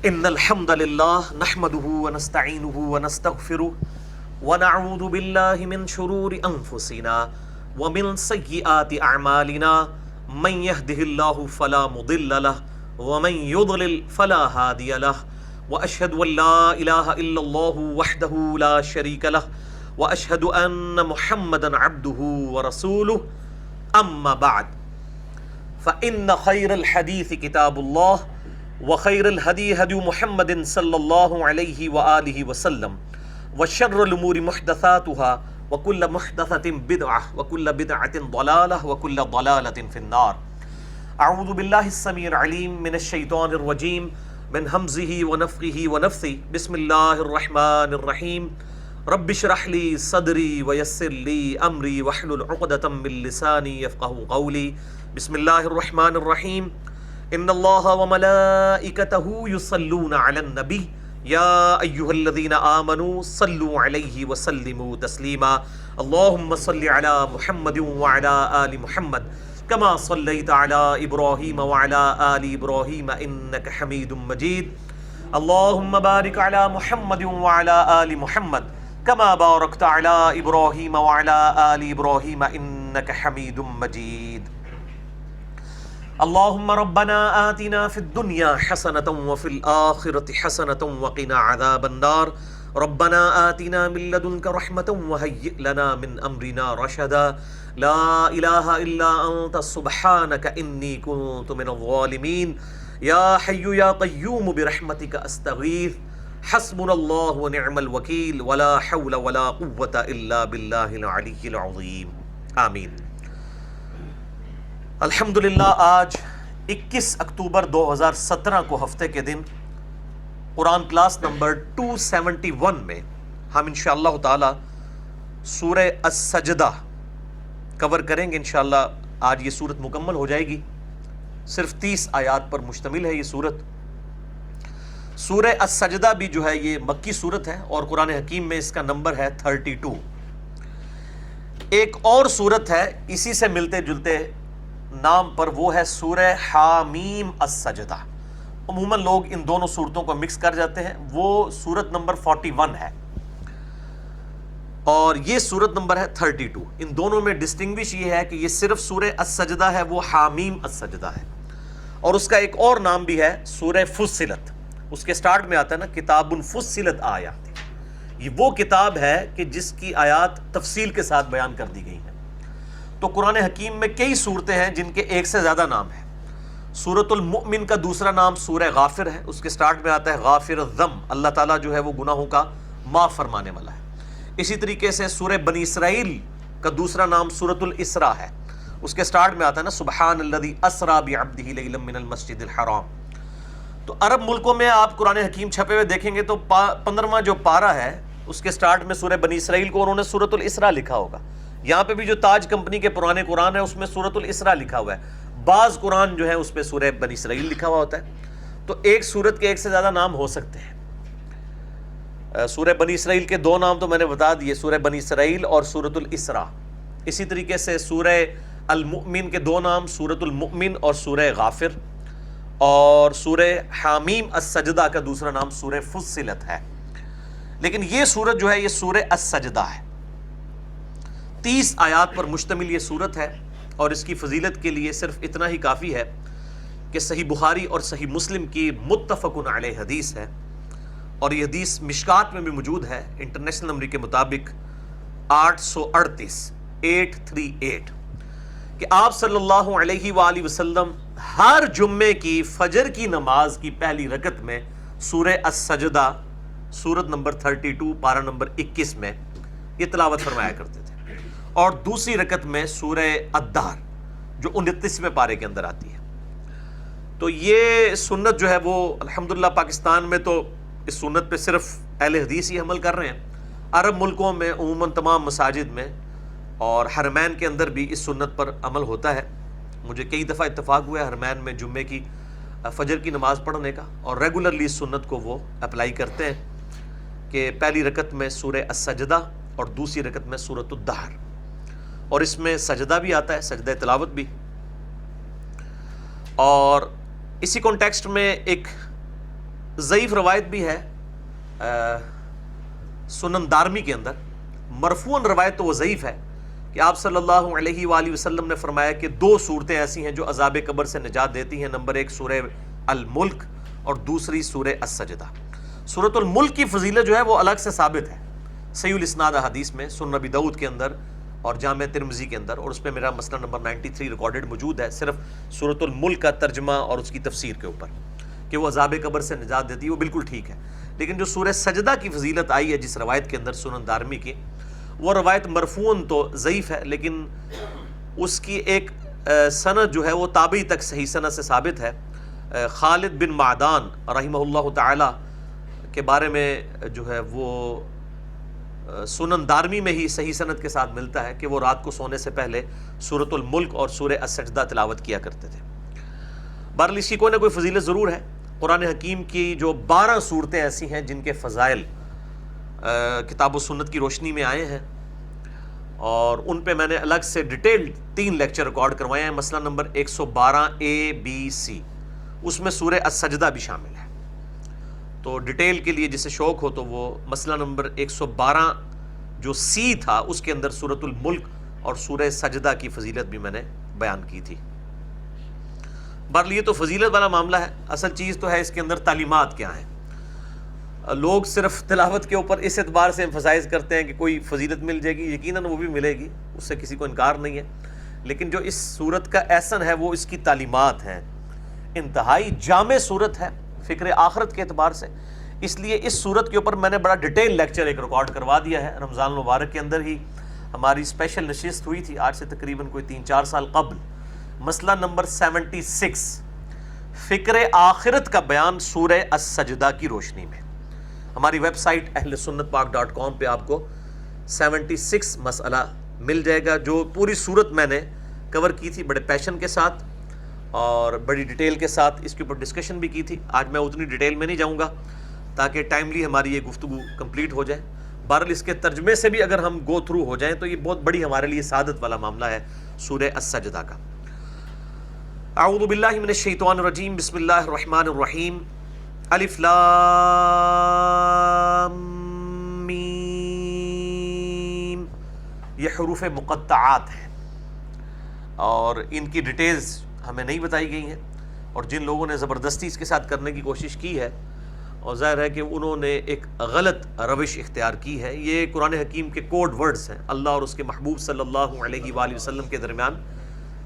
ان الحمد للہ نحمده ونستعینه ونستغفره ونعوذ باللہ من شرور انفسنا ومن سیئات اعمالنا من يهده الله فلا مضل له ومن يضلل فلا هادي له واشهد ان لا اله الا الله وحده لا شريك له واشهد ان محمدا عبده ورسوله اما بعد فان خير الحديث كتاب الله وخير الهدي هدي محمد صلى الله عليه وآله وسلم وشر الأمور محدثاتها وكل محدثة بدعة وكل بدعة ضلالة وكل ضلالة في النار. أعوذ بالله السميع العليم من الشيطان الرجيم من همزه ونفخه ونفثه. بسم الله الرحمن الرحيم. رب اشرح لي صدري ويسر لي أمري واحلل عقدة من لساني يفقهوا قولي. بسم الله الرحمن الرحيم. ان اللہ وملائکتہ یصلون علی النبی یا ایہا الذین آمنوا صلوا علیہ وسلموا تسلیما. اللہم صل علی محمد وعلی آل محمد کما صلیت علی ابراہیم وعلی آل ابراہیم انک حمید مجید. اللہم بارک علی محمد وعلی آل محمد کما بارکت علی ابراہیم وعلی آل ابراہیم انک حمید مجید. اللهم ربنا آتنا في الدنيا حسنة وفي الآخرة حسنة وقنا عذاب النار. ربنا آتنا من لدنك رحمة وهيئ لنا من أمرنا رشدا. لا إله إلا أنت سبحانك إني كنت من الظالمين. يا حي يا قيوم برحمتك أستغيث حسبنا الله ونعم الوكيل ولا حول ولا قوة إلا بالله العلي العظيم. آمين. الحمدللہ آج 21 اکتوبر 2017 کو ہفتے کے دن قرآن کلاس نمبر 271 میں ہم انشاءاللہ تعالی سورہ السجدہ کور کریں گے. انشاءاللہ آج یہ سورت مکمل ہو جائے گی. صرف 30 آیات پر مشتمل ہے یہ سورت. سورہ السجدہ بھی جو ہے یہ مکی سورت ہے اور قرآن حکیم میں اس کا نمبر ہے 32. ایک اور سورت ہے اسی سے ملتے جلتے نام پر، وہ ہے سورہ حامیم السجدہ. عموماً لوگ ان دونوں سورتوں کو مکس کر جاتے ہیں. وہ سورت نمبر 41 ہے اور یہ سورت نمبر ہے 32. ان دونوں میں ڈسٹنگوش یہ ہے کہ یہ صرف سورہ السجدہ ہے، وہ حامیم السجدہ ہے. اور اس کا ایک اور نام بھی ہے سورہ فصلت. اس کے سٹارٹ میں آتا ہے نا کتاب فصلت آیات. یہ وہ کتاب ہے کہ جس کی آیات تفصیل کے ساتھ بیان کر دی گئی ہیں. تو قرآن حکیم میں کئی صورتیں ہیں جن کے ایک سے زیادہ نام ہیں. سورۃ المؤمن کا دوسرا نام سورہ غافر ہے. اس کے سٹارٹ میں آتا ہے غافر الذنب، اللہ تعالیٰ جو ہے وہ گناہوں کا معاف فرمانے والا ہے. اسی طریقے سے سورہ بنی اسرائیل کا دوسرا نام سورۃ الاسراء ہے. اس کے سٹارٹ میں آتا ہے نا سبحان الذی اسریٰ بعبدہ لیلا من المسجد الحرام. تو عرب ملکوں میں آپ قرآن حکیم چھپے ہوئے دیکھیں گے تو 15واں جو پارہ ہے اس کے سٹارٹ میں سورہ بنی اسرائیل کو انہوں نے سورۃ الاسراء لکھا ہوگا. یہاں پہ بھی جو تاج کمپنی کے پرانے قرآن ہے اس میں سورۃ الاسراء لکھا ہوا ہے. بعض قرآن جو ہے اس پہ سورہ بنی اسرائیل لکھا ہوا ہوتا ہے. تو ایک سورت کے ایک سے زیادہ نام ہو سکتے ہیں. سورہ بنی اسرائیل کے 2 نام تو میں نے بتا دیے، سورہ بنی اسرائیل اور سورۃ الاسراء. اسی طریقے سے سورہ المؤمن کے 2 نام سورۃ المؤمن اور سورہ غافر. اور سورہ حامیم السجدہ کا دوسرا نام سورہ فصلت ہے. لیکن یہ سورت جو ہے یہ سورہ السجدہ ہے. 30 آیات پر مشتمل یہ سورت ہے اور اس کی فضیلت کے لیے صرف اتنا ہی کافی ہے کہ صحیح بخاری اور صحیح مسلم کی متفق علیہ حدیث ہے. اور یہ حدیث مشکات میں بھی موجود ہے انٹرنیشنل نمبر کے مطابق 838 کہ آپ صلی اللہ علیہ وآلہ وسلم ہر جمعے کی فجر کی نماز کی پہلی رکعت میں سورہ السجدہ سورت نمبر 32 پارہ نمبر 21 میں یہ تلاوت فرمایا کرتے تھے. اور دوسری رکعت میں سورہ الدہر جو 29ویں پارے کے اندر آتی ہے. تو یہ سنت جو ہے وہ الحمدللہ پاکستان میں تو اس سنت پہ صرف اہل حدیث ہی عمل کر رہے ہیں. عرب ملکوں میں عموماً تمام مساجد میں اور حرمین کے اندر بھی اس سنت پر عمل ہوتا ہے. مجھے کئی دفعہ اتفاق ہوا ہے حرمین میں جمعے کی فجر کی نماز پڑھنے کا، اور ریگولرلی اس سنت کو وہ اپلائی کرتے ہیں کہ پہلی رکعت میں سورہ السجدہ اور دوسری رکعت میں سورۃ الدہر. اور اس میں سجدہ بھی آتا ہے، سجدہ تلاوت بھی. اور اسی کانٹیکسٹ میں ایک ضعیف روایت بھی ہے سنن دارمی کے اندر، مرفوعاً روایت تو وہ ضعیف ہے کہ آپ صلی اللہ علیہ وآلہ وسلم نے فرمایا کہ دو صورتیں ایسی ہیں جو عذاب قبر سے نجات دیتی ہیں، نمبر ایک سورہ الملک اور دوسری سورہ السجدہ۔ سورۃ الملک کی فضیلت جو ہے وہ الگ سے ثابت ہے صحیح الاسناد حدیث میں، سنن نبی داؤد کے اندر اور جامع ترمذی کے اندر، اور اس پہ میرا مسئلہ نمبر 93 ریکارڈڈ موجود ہے، صرف سورۃ الملک کا ترجمہ اور اس کی تفسیر کے اوپر کہ وہ عذاب قبر سے نجات دیتی ہے، وہ بالکل ٹھیک ہے۔ لیکن جو سورہ سجدہ کی فضیلت آئی ہے جس روایت کے اندر سنن دارمی کی، وہ روایت مرفوعاً تو ضعیف ہے، لیکن اس کی ایک سند جو ہے وہ تابعی تک صحیح سند سے ثابت ہے۔ خالد بن معدان رحمہ اللہ تعالی کے بارے میں جو ہے وہ سنن دارمی میں ہی صحیح سند کے ساتھ ملتا ہے کہ وہ رات کو سونے سے پہلے سورۃ الملک اور سورہ السجدہ تلاوت کیا کرتے تھے۔ بہرحال اس کی کوئی نہ کوئی فضیلت ضرور ہے۔ قرآن حکیم کی جو 12 صورتیں ایسی ہیں جن کے فضائل کتاب و سنت کی روشنی میں آئے ہیں، اور ان پہ میں نے الگ سے ڈیٹیل 3 لیکچر ریکارڈ کروائے ہیں۔ مسئلہ نمبر 112 A B C، اس میں سورہ السجدہ بھی شامل ہے۔ تو ڈیٹیل کے لیے جسے شوق ہو تو وہ مسئلہ نمبر 112 جو C تھا اس کے اندر سورۃ الملک اور سورہ سجدہ کی فضیلت بھی میں نے بیان کی تھی۔ بہرحال یہ تو فضیلت والا معاملہ ہے، اصل چیز تو ہے اس کے اندر تعلیمات کیا ہیں۔ لوگ صرف تلاوت کے اوپر اس اعتبار سے ایمفسائز کرتے ہیں کہ کوئی فضیلت مل جائے گی، یقیناً وہ بھی ملے گی، اس سے کسی کو انکار نہیں ہے، لیکن جو اس صورت کا ایسن ہے وہ اس کی تعلیمات ہیں۔ انتہائی جامع صورت ہے فکر آخرت کے اعتبار سے، اس لیے اس صورت کے اوپر میں نے بڑا ڈیٹیل لیکچر ایک ریکارڈ کروا دیا ہے۔ رمضان المبارک کے اندر ہی ہماری اسپیشل نشست ہوئی تھی، آج سے تقریباً کوئی 3-4 سال قبل۔ مسئلہ نمبر 76، فکر آخرت کا بیان سورہ السجدہ کی روشنی میں۔ ہماری ویب سائٹ اہلسنتپاک.com پہ آپ کو 76 مسئلہ مل جائے گا، جو پوری صورت میں نے کور کی تھی بڑے پیشن کے ساتھ اور بڑی ڈیٹیل کے ساتھ، اس کے اوپر ڈسکشن بھی کی تھی۔ آج میں اتنی ڈیٹیل میں نہیں جاؤں گا تاکہ ٹائملی ہماری یہ گفتگو کمپلیٹ ہو جائے۔ بہرحال اس کے ترجمے سے بھی اگر ہم گو تھرو ہو جائیں تو یہ بہت بڑی ہمارے لیے سعادت والا معاملہ ہے سورہ السجدہ کا۔ اعوذ باللہ من الشیطان الرجیم، بسم اللہ الرحمن الرحیم، الف لام میم۔ یہ حروف مقطعات ہیں اور ان کی ڈیٹیلز ہمیں نہیں بتائی گئی ہیں، اور جن لوگوں نے زبردستی اس کے ساتھ کرنے کی کوشش کی ہے، اور ظاہر ہے کہ انہوں نے ایک غلط روش اختیار کی ہے۔ یہ قرآن حکیم کے کوڈ ورڈز ہیں، اللہ اور اس کے محبوب صلی اللہ علیہ وآلہ وسلم کے درمیان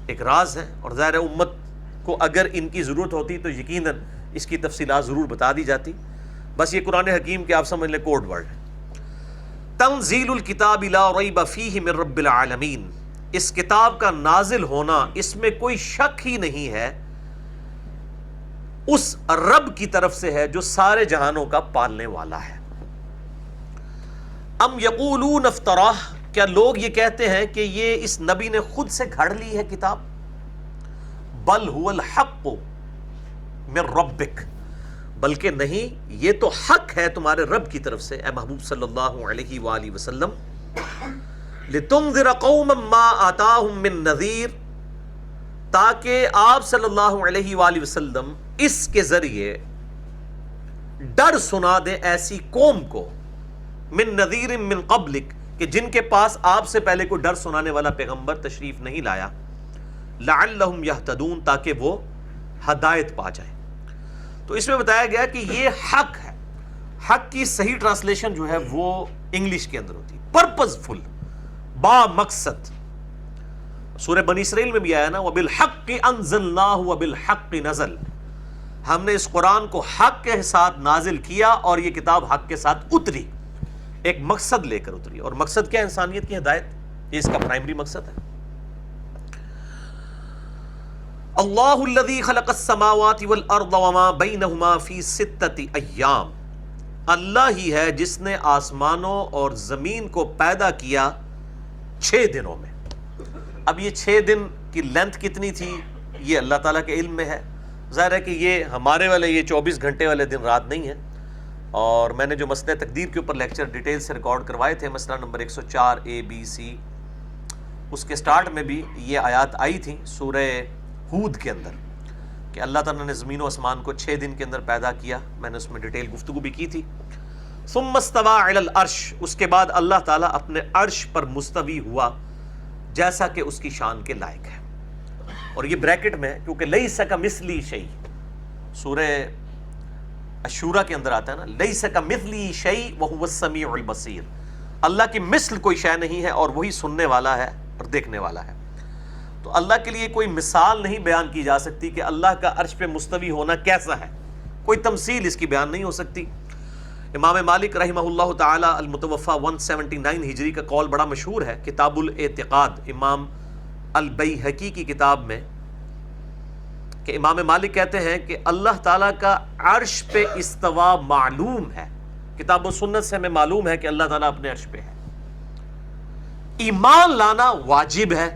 ایک راز ہے، اور ظاہر ہے امت کو اگر ان کی ضرورت ہوتی تو یقیناً اس کی تفصیلات ضرور بتا دی جاتی۔ بس یہ قرآن حکیم کے آپ سمجھ لیں کوڈ ورڈ ہے۔ تنزیل الکتاب لا ریب فیہ من رب العالمین، اس کتاب کا نازل ہونا اس میں کوئی شک ہی نہیں ہے، اس رب کی طرف سے ہے جو سارے جہانوں کا پالنے والا ہے۔ ام یقولون افتراہ، کیا لوگ یہ کہتے ہیں کہ یہ اس نبی نے خود سے گھڑ لی ہے کتاب؟ بل هو الحق من ربک، بلکہ نہیں، یہ تو حق ہے تمہارے رب کی طرف سے اے محبوب صلی اللہ علیہ وآلہ وسلم۔ لتنذر قوما ما آتاہم من نذیر، تاکہ آپ صلی اللہ علیہ وآلہ وسلم اس کے ذریعے ڈر سنا دیں ایسی قوم کو، من نذیر من قبلک، کہ جن کے پاس آپ سے پہلے کوئی ڈر سنانے والا پیغمبر تشریف نہیں لایا، لعلہم یہتدون، تاکہ وہ ہدایت پا جائیں۔ تو اس میں بتایا گیا کہ یہ حق ہے۔ حق کی صحیح ٹرانسلیشن جو ہے وہ انگلش کے اندر ہوتی ہے پرپز فل، با مقصد۔ سورہ بنی اسرائیل میں بھی آیا نا، وَبِالْحَقِّ أَنزَلْنَاهُ وَبِالْحَقِّ نَزَلَ، ہم نے اس قرآن کو حق کے ساتھ نازل کیا اور یہ کتاب حق کے ساتھ اتری، ایک مقصد لے کر اتری، اور مقصد کیا؟ انسانیت کی ہدایت، یہ اس کا پرائمری مقصد ہے۔ اللہ الذی خلق السماوات والارض وما بینہما فی 6 ایام، اللہ ہی ہے جس نے آسمانوں اور زمین کو پیدا کیا 6 دنوں میں۔ اب یہ 6 دن کی لینتھ کتنی تھی یہ اللہ تعالیٰ کے علم میں ہے، ظاہر ہے کہ یہ ہمارے والے یہ 24 گھنٹے والے دن رات نہیں ہے۔ اور میں نے جو مسئلہ تقدیر کے اوپر لیکچر ڈیٹیل سے ریکارڈ کروائے تھے، مسئلہ نمبر 104 ABC، اس کے سٹارٹ میں بھی یہ آیات آئی تھی سورہ ہود کے اندر کہ اللہ تعالیٰ نے زمین و آسمان کو 6 دن کے اندر پیدا کیا، میں نے اس میں ڈیٹیل گفتگو بھی کی تھی. ثم استوى علی العرش، اس کے بعد اللہ تعالیٰ اپنے عرش پر مستوی ہوا جیسا کہ اس کی شان کے لائق ہے. اور یہ بریکٹ میں، کیونکہ لیس کمثلی شیء، سورہ الشورى کے اندر آتا ہے نا، لیس کمثلی شیء وہو السمیع البصیر، اللہ کی مثل کوئی شے نہیں ہے اور وہی سننے والا ہے اور دیکھنے والا ہے. تو اللہ کے لیے کوئی مثال نہیں بیان کی جا سکتی کہ اللہ کا عرش پہ مستوی ہونا کیسا ہے، کوئی تمثیل اس کی بیان نہیں ہو سکتی. امام مالک رحمہ اللہ تعالی المتوفی 179 ہجری کا قول بڑا مشہور ہے، کتاب الاعتقاد امام البیہقی کی کتاب میں، کہ امام مالک کہتے ہیں کہ اللہ تعالیٰ کا عرش پہ استوا معلوم ہے، کتاب و سنت سے ہمیں معلوم ہے کہ اللہ تعالیٰ اپنے عرش پہ ہے. ایمان لانا واجب ہے،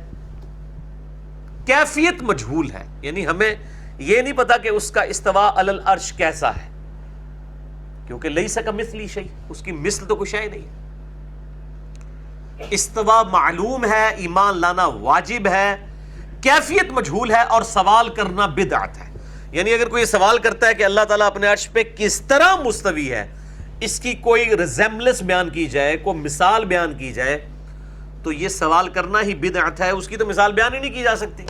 کیفیت مجہول ہے، یعنی ہمیں یہ نہیں پتا کہ اس کا استوا علی العرش کیسا ہے، کیونکہ لیس کمثلی شیء، اس کی مثل تو کوئی شے نہیں ہے. استوا معلوم ہے، ایمان لانا واجب ہے، کیفیت مجہول ہے، اور سوال کرنا بدعت ہے. یعنی اگر کوئی سوال کرتا ہے کہ اللہ تعالیٰ اپنے عرش پہ کس طرح مستوی ہے، اس کی کوئی ریزیمبلنس بیان کی جائے، کوئی مثال بیان کی جائے، تو یہ سوال کرنا ہی بدعت ہے، اس کی تو مثال بیان ہی نہیں کی جا سکتی.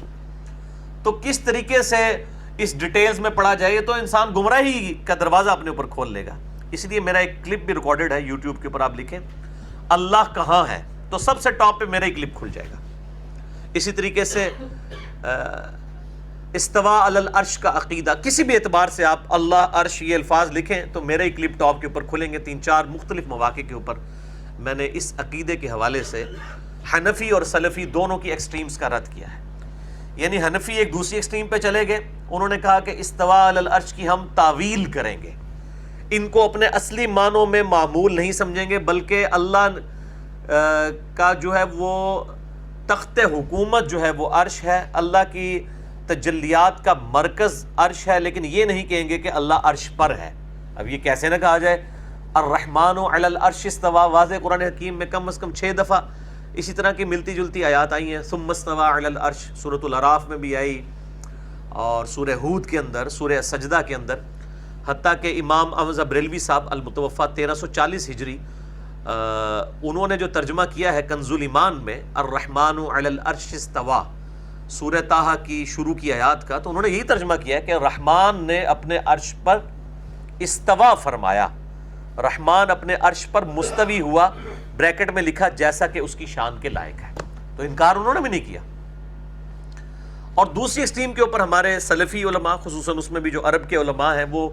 تو کس طریقے سے اس ڈیٹیلز میں پڑھا جائے تو انسان گمراہی کا دروازہ اپنے اوپر کھول لے گا. اس لیے میرا ایک کلپ بھی ریکارڈڈ ہے یوٹیوب کے اوپر، آپ لکھیں اللہ کہاں ہے تو سب سے ٹاپ پہ میرا ہی کلپ کھل جائے گا. اسی طریقے سے استوا علی العرش کا عقیدہ، کسی بھی اعتبار سے آپ اللہ عرش یہ الفاظ لکھیں تو میرے ہی کلپ ٹاپ کے اوپر کھلیں گے. 3-4 مختلف مواقع کے اوپر میں نے اس عقیدے کے حوالے سے حنفی اور سلفی دونوں کی ایکسٹریمز کا رد کیا ہے. یعنی حنفی ایک دوسری ایکسٹریم پہ چلے گئے، انہوں نے کہا کہ استوا علی العرش کی ہم تعویل کریں گے، ان کو اپنے اصلی معنوں میں معمول نہیں سمجھیں گے، بلکہ اللہ کا جو ہے وہ تخت حکومت جو ہے وہ عرش ہے، اللہ کی تجلیات کا مرکز عرش ہے، لیکن یہ نہیں کہیں گے کہ اللہ عرش پر ہے. اب یہ کیسے نہ کہا جائے، الرحمن علی العرش استوا، واضح قرآن حکیم میں کم از کم 6 دفعہ اسی طرح کی ملتی جلتی آیات آئی ہیں. ثم استوى علی العرش سورۃ الاعراف میں بھی آئی، اور سورہ ہود کے اندر، سورہ سجدہ کے اندر، حتیٰ کہ امام احمد بریلوی صاحب المتوفی 1340 ہجری، انہوں نے جو ترجمہ کیا ہے کنز الایمان میں الرحمن علی العرش استوى، سورہ طٰہٰ کی شروع کی آیات کا، تو انہوں نے یہی ترجمہ کیا ہے کہ رحمان نے اپنے عرش پر استوا فرمایا، رحمان اپنے عرش پر مستوی ہوا، بریکٹ میں لکھا جیسا کہ اس کی شان کے لائق ہے. تو انکار انہوں نے بھی نہیں کیا. اور دوسری ایکسٹریم کے اوپر ہمارے سلفی علماء، خصوصاً اس میں بھی جو عرب کے علماء ہیں، وہ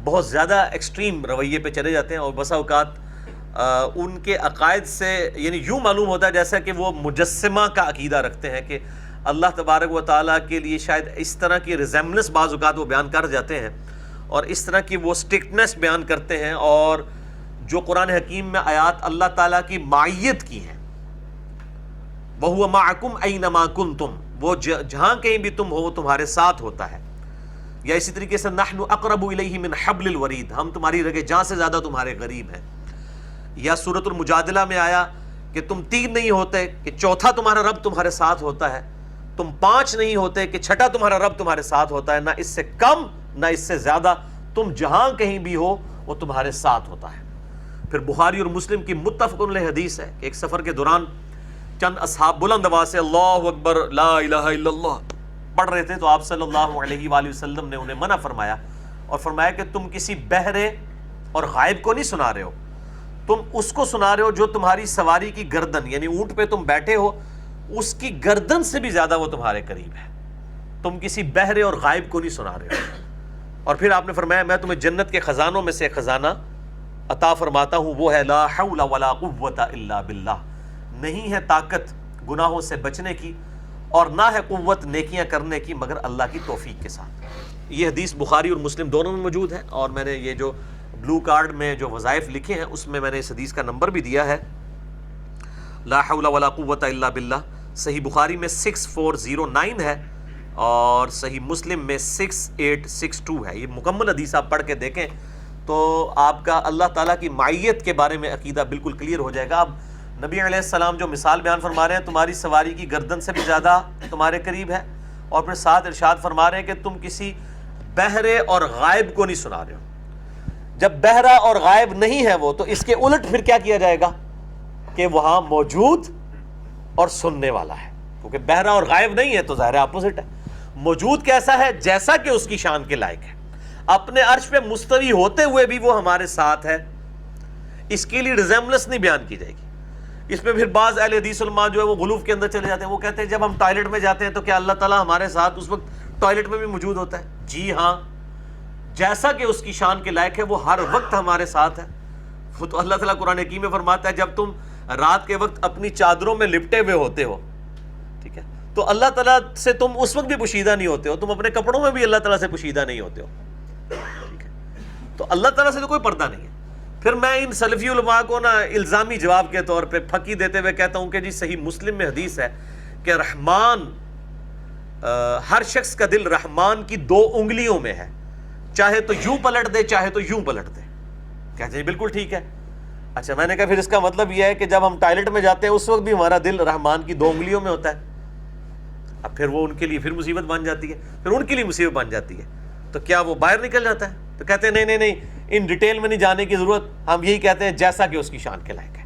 بہت زیادہ ایکسٹریم رویے پہ چلے جاتے ہیں، اور بسا اوقات ان کے عقائد سے یعنی یوں معلوم ہوتا ہے جیسا کہ وہ مجسمہ کا عقیدہ رکھتے ہیں، کہ اللہ تبارک و تعالیٰ کے لیے شاید اس طرح کی ریزیمبلنس بعض اوقات وہ بیان کر جاتے ہیں، اور اس طرح کی وہ اسٹرکٹنس بیان کرتے ہیں، اور جو قرآن حکیم میں آیات اللہ تعالیٰ کی معیت کی ہیں، وَهُوَ مَعَكُمْ أَيْنَمَا كُنْتُمْ، وہ جہاں کہیں بھی تم ہو وہ تمہارے ساتھ ہوتا ہے. یا اسی طریقے سے نحن اقرب الیہ من حبل الورید، ہم تمہاری رگے جاں سے زیادہ تمہارے قریب ہیں. یا سورۃ المجادلہ میں آیا کہ تم 3 نہیں ہوتے کہ چوتھا تمہارا رب تمہارے ساتھ ہوتا ہے، تم 5 نہیں ہوتے کہ چھٹا تمہارا رب تمہارے ساتھ ہوتا ہے، نہ اس سے کم نہ اس سے زیادہ، تم جہاں کہیں بھی ہو وہ تمہارے ساتھ ہوتا ہے. پھر بخاری اور مسلم کی متفق علیہ حدیث ہے کہ ایک سفر کے دوران چند اصحاب بلند آواز سے اللہ اکبر لا الہ الا اللہ پڑھ رہے تھے، تو آپ صلی اللہ علیہ وآلہ وسلم نے انہیں منع فرمایا، اور فرمایا کہ تم کسی بہرے اور غائب کو نہیں سنا رہے ہو، تم اس کو سنا رہے ہو جو تمہاری سواری کی گردن، یعنی اونٹ پہ تم بیٹھے ہو اس کی گردن سے بھی زیادہ وہ تمہارے قریب ہے، تم کسی بہرے اور غائب کو نہیں سنا رہے ہو. اور پھر آپ نے فرمایا میں تمہیں جنت کے خزانوں میں سے ایک خزانہ عطا فرماتا ہوں، وہ ہے لا حول ولا قوت الا باللہ، نہیں ہے طاقت گناہوں سے بچنے کی اور نہ ہے قوت نیکیاں کرنے کی مگر اللہ کی توفیق کے ساتھ. یہ حدیث بخاری اور مسلم دونوں میں موجود ہے، اور میں نے یہ جو بلو کارڈ میں جو وظائف لکھے ہیں اس میں نے اس حدیث کا نمبر بھی دیا ہے، لا حول ولا قوت الا باللہ. صحیح بخاری میں 6409 ہے اور صحیح مسلم میں 6862 ہے. یہ مکمل حدیث آپ پڑھ کے دیکھیں تو آپ کا اللہ تعالیٰ کی معیت کے بارے میں عقیدہ بالکل کلیئر ہو جائے گا. اب نبی علیہ السلام جو مثال بیان فرما رہے ہیں تمہاری سواری کی گردن سے بھی زیادہ تمہارے قریب ہے، اور پھر ساتھ ارشاد فرما رہے ہیں کہ تم کسی بہرے اور غائب کو نہیں سنا رہے ہو. جب بہرا اور غائب نہیں ہے وہ، تو اس کے الٹ پھر کیا کیا جائے گا کہ وہاں موجود اور سننے والا ہے. کیونکہ بہرا اور غائب نہیں ہے تو ظاہر اپوزٹ ہے. موجود کیسا ہے؟ جیسا کہ اس کی شان کے لائق ہے. اپنے عرش پہ مستوی ہوتے ہوئے بھی وہ ہمارے ساتھ ہے. اس کے لیے ریزیمبلنس نہیں بیان کی جائے گی. اس میں پھر بعض اہل حدیث علماء جو ہے وہ غلوف کے اندر چلے جاتے ہیں. وہ کہتے ہیں جب ہم ٹوائلٹ میں جاتے ہیں تو کیا اللہ تعالیٰ ہمارے ساتھ اس وقت ٹوائلٹ میں بھی موجود ہوتا ہے؟ جی ہاں، جیسا کہ اس کی شان کے لائق ہے وہ ہر وقت ہمارے ساتھ ہے. وہ تو اللہ تعالیٰ قرآن حکیم میں فرماتا ہے جب تم رات کے وقت اپنی چادروں میں لپٹے ہوئے ہوتے ہو، ٹھیک ہے، تو اللہ تعالیٰ سے تم اس وقت بھی پوشیدہ نہیں ہوتے ہو، تم اپنے کپڑوں میں بھی اللہ تعالیٰ سے پوشیدہ نہیں ہوتے ہو. ٹھیک ہے، تو اللہ تعالیٰ سے تو کوئی پردہ نہیں ہے. پھر میں ان سلفی علماء کو نا الزامی جواب کے طور پہ پھکی دیتے ہوئے کہتا ہوں کہ جی صحیح مسلم میں حدیث ہے کہ رحمان، ہر شخص کا دل رحمان کی 2 انگلیوں میں ہے، چاہے تو یوں پلٹ دے چاہے تو یوں پلٹ دے. کہتے ہیں بالکل ٹھیک ہے. اچھا، میں نے کہا پھر اس کا مطلب یہ ہے کہ جب ہم ٹوائلٹ میں جاتے ہیں اس وقت بھی ہمارا دل رحمان کی 2 انگلیوں میں ہوتا ہے. اب پھر وہ ان کے لیے پھر مصیبت بن جاتی ہے، پھر ان کے لیے مصیبت بن جاتی ہے. تو کیا وہ باہر نکل جاتا ہے؟ تو کہتے ہیں نہیں، ان ڈیٹیل میں نہیں جانے کی ضرورت، ہم یہی کہتے ہیں جیسا کہ اس کی شان کے لائق ہے.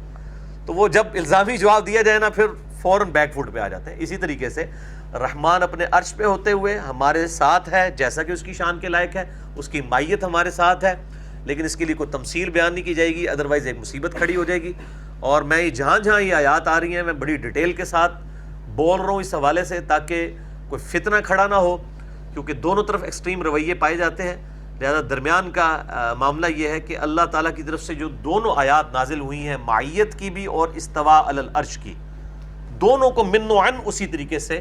تو وہ جب الزامی جواب دیا جائے نا پھر فوراً بیک فوٹ پہ آ جاتے ہیں. اسی طریقے سے رحمان اپنے عرش پہ ہوتے ہوئے ہمارے ساتھ ہے جیسا کہ اس کی شان کے لائق ہے، اس کی مائیت ہمارے ساتھ ہے، لیکن اس کے لیے کوئی تمثیل بیان نہیں کی جائے گی، ادروائز ایک مصیبت کھڑی ہو جائے گی. اور میں جہاں جہاں یہ آیات آ رہی ہیں میں بڑی ڈیٹیل کے ساتھ بول رہا ہوں اس حوالے سے تاکہ کوئی فتنہ کھڑا نہ ہو، کیونکہ دونوں طرف ایکسٹریم رویے پائے جاتے ہیں. لہذا درمیان کا معاملہ یہ ہے کہ اللہ تعالیٰ کی طرف سے جو دونوں آیات نازل ہوئی ہیں، معیت کی بھی اور استوا علی العرش کی، دونوں کو من و عن اسی طریقے سے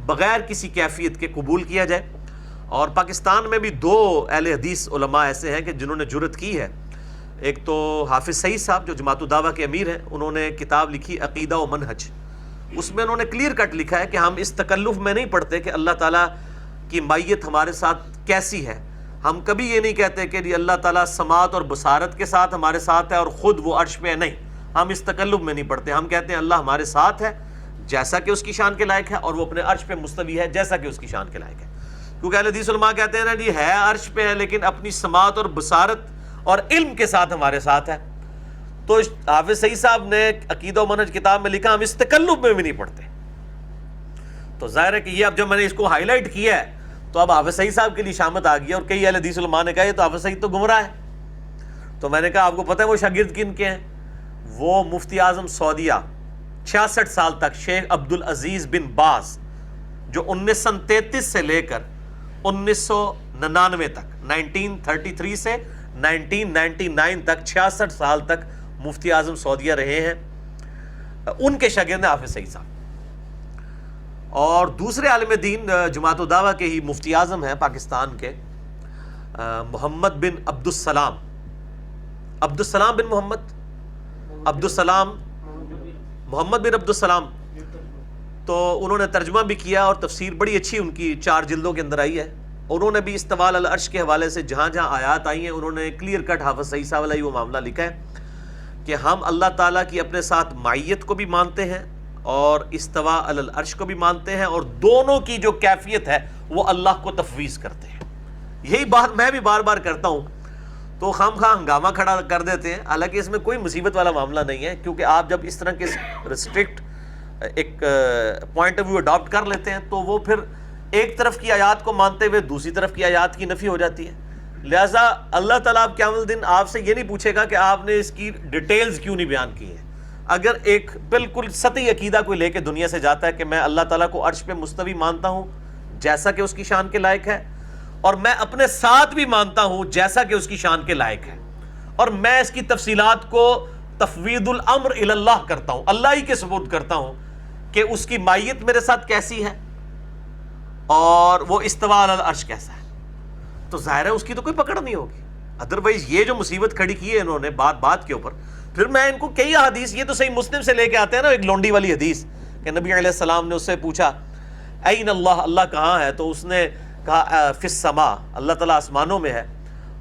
بغیر کسی کیفیت کے قبول کیا جائے. اور پاکستان میں بھی 2 اہل حدیث علماء ایسے ہیں کہ جنہوں نے جرأت کی ہے. ایک تو حافظ سعید صاحب جو جماعت الدعوہ کے امیر ہیں، انہوں نے کتاب لکھی عقیدہ و منہج. اس میں انہوں نے کلیئر کٹ لکھا ہے کہ ہم اس تکلف میں نہیں پڑھتے کہ اللہ تعالیٰ کی مائیت ہمارے ساتھ کیسی ہے. ہم کبھی یہ نہیں کہتے کہ جی اللہ تعالیٰ سماعت اور بصارت کے ساتھ ہمارے ساتھ ہے اور خود وہ عرش پہ ہے. نہیں، ہم اس تکلف میں نہیں پڑھتے. ہم کہتے ہیں اللہ ہمارے ساتھ ہے جیسا کہ اس کی شان کے لائق ہے، اور وہ اپنے عرش پہ مستوی ہے جیسا کہ اس کی شان کے لائق ہے. کیونکہ اہل حدیث علماء کہتے ہیں نا جی ہے عرش پہ ہے لیکن اپنی سماعت اور بصارت اور علم کے ساتھ ہمارے ساتھ ہے. تو حافظ سعید صاحب نے عقیدہ و منہج کتاب میں لکھا ہم اس تکلف میں بھی نہیں پڑھتے. تو ظاہر ہے کہ یہ اب جب میں نے اس کو ہائی لائٹ کیا ہے تو اب حافظ سعید صاحب کے لیے شامت آ گئی، اور کئی اہل حدیث علماء نے کہا یہ تو حافظ سعید تو گمراہ ہے. تو میں نے کہا آپ کو پتہ ہے وہ شاگرد کن کے ہیں؟ وہ مفتی اعظم سعودیہ 66 سال تک شیخ عبدالعزیز بن باز، جو 1933 سے لے کر 1999 تک 1933 سے 1999 تک 66 سال تک مفتی اعظم سعودیہ رہے ہیں، ان کے شاگرد حافظ سعید صاحب. اور دوسرے عالم دین جماعت الدعوہ کے ہی مفتی اعظم ہیں پاکستان کے، محمد بن عبدالسلام بن محمد بن عبدالسلام. تو انہوں نے ترجمہ بھی کیا اور تفسیر بڑی اچھی ان کی 4 جلدوں کے اندر آئی ہے. انہوں نے بھی استواء علی العرش کے حوالے سے جہاں جہاں آیات آئی ہیں انہوں نے کلیئر کٹ حافظ سعید صاحب علیہ وہ معاملہ لکھا ہے کہ ہم اللہ تعالیٰ کی اپنے ساتھ معیت کو بھی مانتے ہیں اور استواء علی العرش کو بھی مانتے ہیں، اور دونوں کی جو کیفیت ہے وہ اللہ کو تفویض کرتے ہیں. یہی بات میں بھی بار بار کرتا ہوں تو خام خواہ ہنگامہ کھڑا کر دیتے ہیں، حالانکہ اس میں کوئی مصیبت والا معاملہ نہیں ہے. کیونکہ آپ جب اس طرح کے ریسٹرکٹ ایک پوائنٹ آف ویو اڈاپٹ کر لیتے ہیں تو وہ پھر ایک طرف کی آیات کو مانتے ہوئے دوسری طرف کی آیات کی نفی ہو جاتی ہے. لہٰذا اللہ تعالیٰ اب قیامت الدن آپ سے یہ نہیں پوچھے گا کہ آپ نے اس کی ڈیٹیلز کیوں نہیں بیان کی ہیں. اگر ایک بالکل سطحی عقیدہ کوئی لے کے دنیا سے جاتا ہے کہ میں اللہ تعالیٰ کو عرش پہ مستوی مانتا ہوں جیسا کہ اس کی شان کے لائق ہے، اور میں اپنے ساتھ بھی مانتا ہوں جیسا کہ اس کی شان کے لائق ہے، اور میں اس کی تفصیلات کو تفویض الامر الی اللہ کرتا ہوں، اللہ ہی کے سپرد کرتا ہوں کہ اس کی مائیت میرے ساتھ کیسی ہے اور وہ استواء علی العرش کیسا ہے، تو ظاہر ہے اس کی تو کوئی پکڑ نہیں ہوگی. ادروائز یہ جو مصیبت کھڑی کی ہے انہوں نے بات کے اوپر، پھر میں ان کو کئی حدیث یہ تو صحیح مسلم سے لے کے آتے ہیں نا، ایک لونڈی والی حدیث کہ نبی علیہ السلام نے اس سے پوچھا این اللہ، اللہ کہاں ہے؟ تو اس نے کہا فی السماء، اللہ تعالیٰ آسمانوں میں ہے.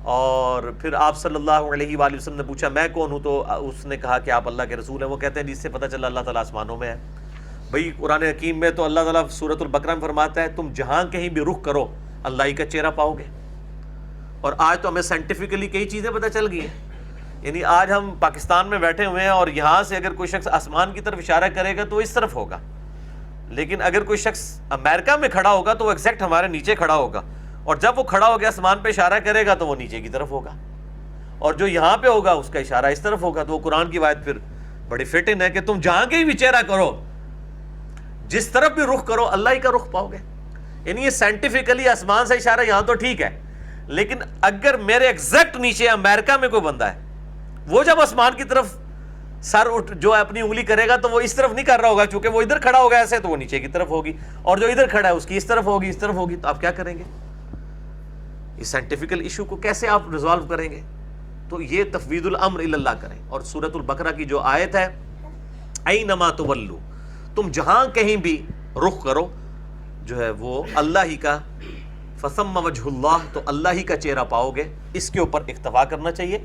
اور پھر آپ صلی اللہ علیہ وآلہ وسلم نے پوچھا میں کون ہوں؟ تو اس نے کہا کہ آپ اللہ کے رسول ہیں. وہ کہتے ہیں جس سے پتہ چلا اللہ تعالیٰ آسمانوں میں ہے. بھئی قرآن حکیم میں تو اللہ تعالیٰ سورۃ البقرہ میں فرماتا ہے تم جہاں کہیں بھی رخ کرو اللہ ہی کا چہرہ پاؤ گے. اور آج تو ہمیں سائنٹیفکلی کئی چیزیں پتہ چل گئی ہیں. یعنی آج ہم پاکستان میں بیٹھے ہوئے ہیں اور یہاں سے اگر کوئی شخص آسمان کی طرف اشارہ کرے گا تو وہ اس طرف ہوگا, لیکن اگر کوئی شخص امریکہ میں کھڑا ہوگا تو وہ ایگزیکٹ ہمارے نیچے کھڑا ہوگا, اور جب وہ کھڑا ہو گیا آسمان پہ اشارہ کرے گا تو وہ نیچے کی طرف ہوگا, اور جو یہاں پہ ہوگا اس کا اشارہ اس طرف ہوگا. تو وہ قرآن کی آیت پھر بڑی فٹ ان ہے کہ تم جہاں کہیں بھی چہرہ کرو, جس طرف بھی رخ کرو اللہ ہی کا رخ پاؤ گے. یعنی یہ سائنٹیفکلی آسمان سے اشارہ یہاں تو ٹھیک ہے, لیکن اگر میرے ایگزیکٹ نیچے امریکہ میں کوئی بندہ ہے, وہ جب آسمان کی طرف سر جو ہے اپنی انگلی کرے گا تو وہ اس طرف نہیں کر رہا ہوگا, چونکہ وہ ادھر کھڑا ہوگا ایسے تو وہ نیچے کی طرف ہوگی, اور جو ادھر کھڑا ہے اس کی اس طرف ہوگی, اس طرف ہوگی. تو آپ کیا کریں گے؟ اس سائنٹیفکل ایشو کو کیسے آپ ریزالو کریں گے؟ تو یہ تفویض الامر الی اللہ کریں. اور سورۃ البقرہ کی جو آیت ہے اینما تولوا, تم جہاں کہیں بھی رخ کرو جو ہے وہ اللہ ہی کا, فثم وجہ اللہ, تو اللہ ہی کا چہرہ پاؤ گے. اس کے اوپر اکتفا کرنا چاہیے.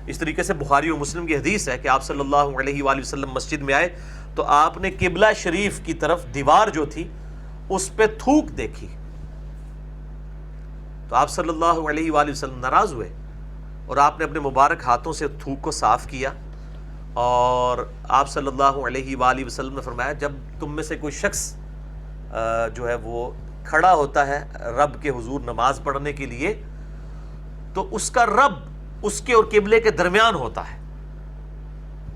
اس طریقے سے بخاری و مسلم کی حدیث ہے کہ آپ صلی اللہ علیہ وآلہ وسلم مسجد میں آئے تو آپ نے قبلہ شریف کی طرف دیوار جو تھی اس پہ تھوک دیکھی, تو آپ صلی اللہ علیہ وآلہ وسلم ناراض ہوئے اور آپ نے اپنے مبارک ہاتھوں سے تھوک کو صاف کیا, اور آپ صلی اللہ علیہ وآلہ وسلم نے فرمایا جب تم میں سے کوئی شخص جو ہے وہ کھڑا ہوتا ہے رب کے حضور نماز پڑھنے کے لیے تو اس کا رب اس کے اور قبلے کے درمیان ہوتا ہے,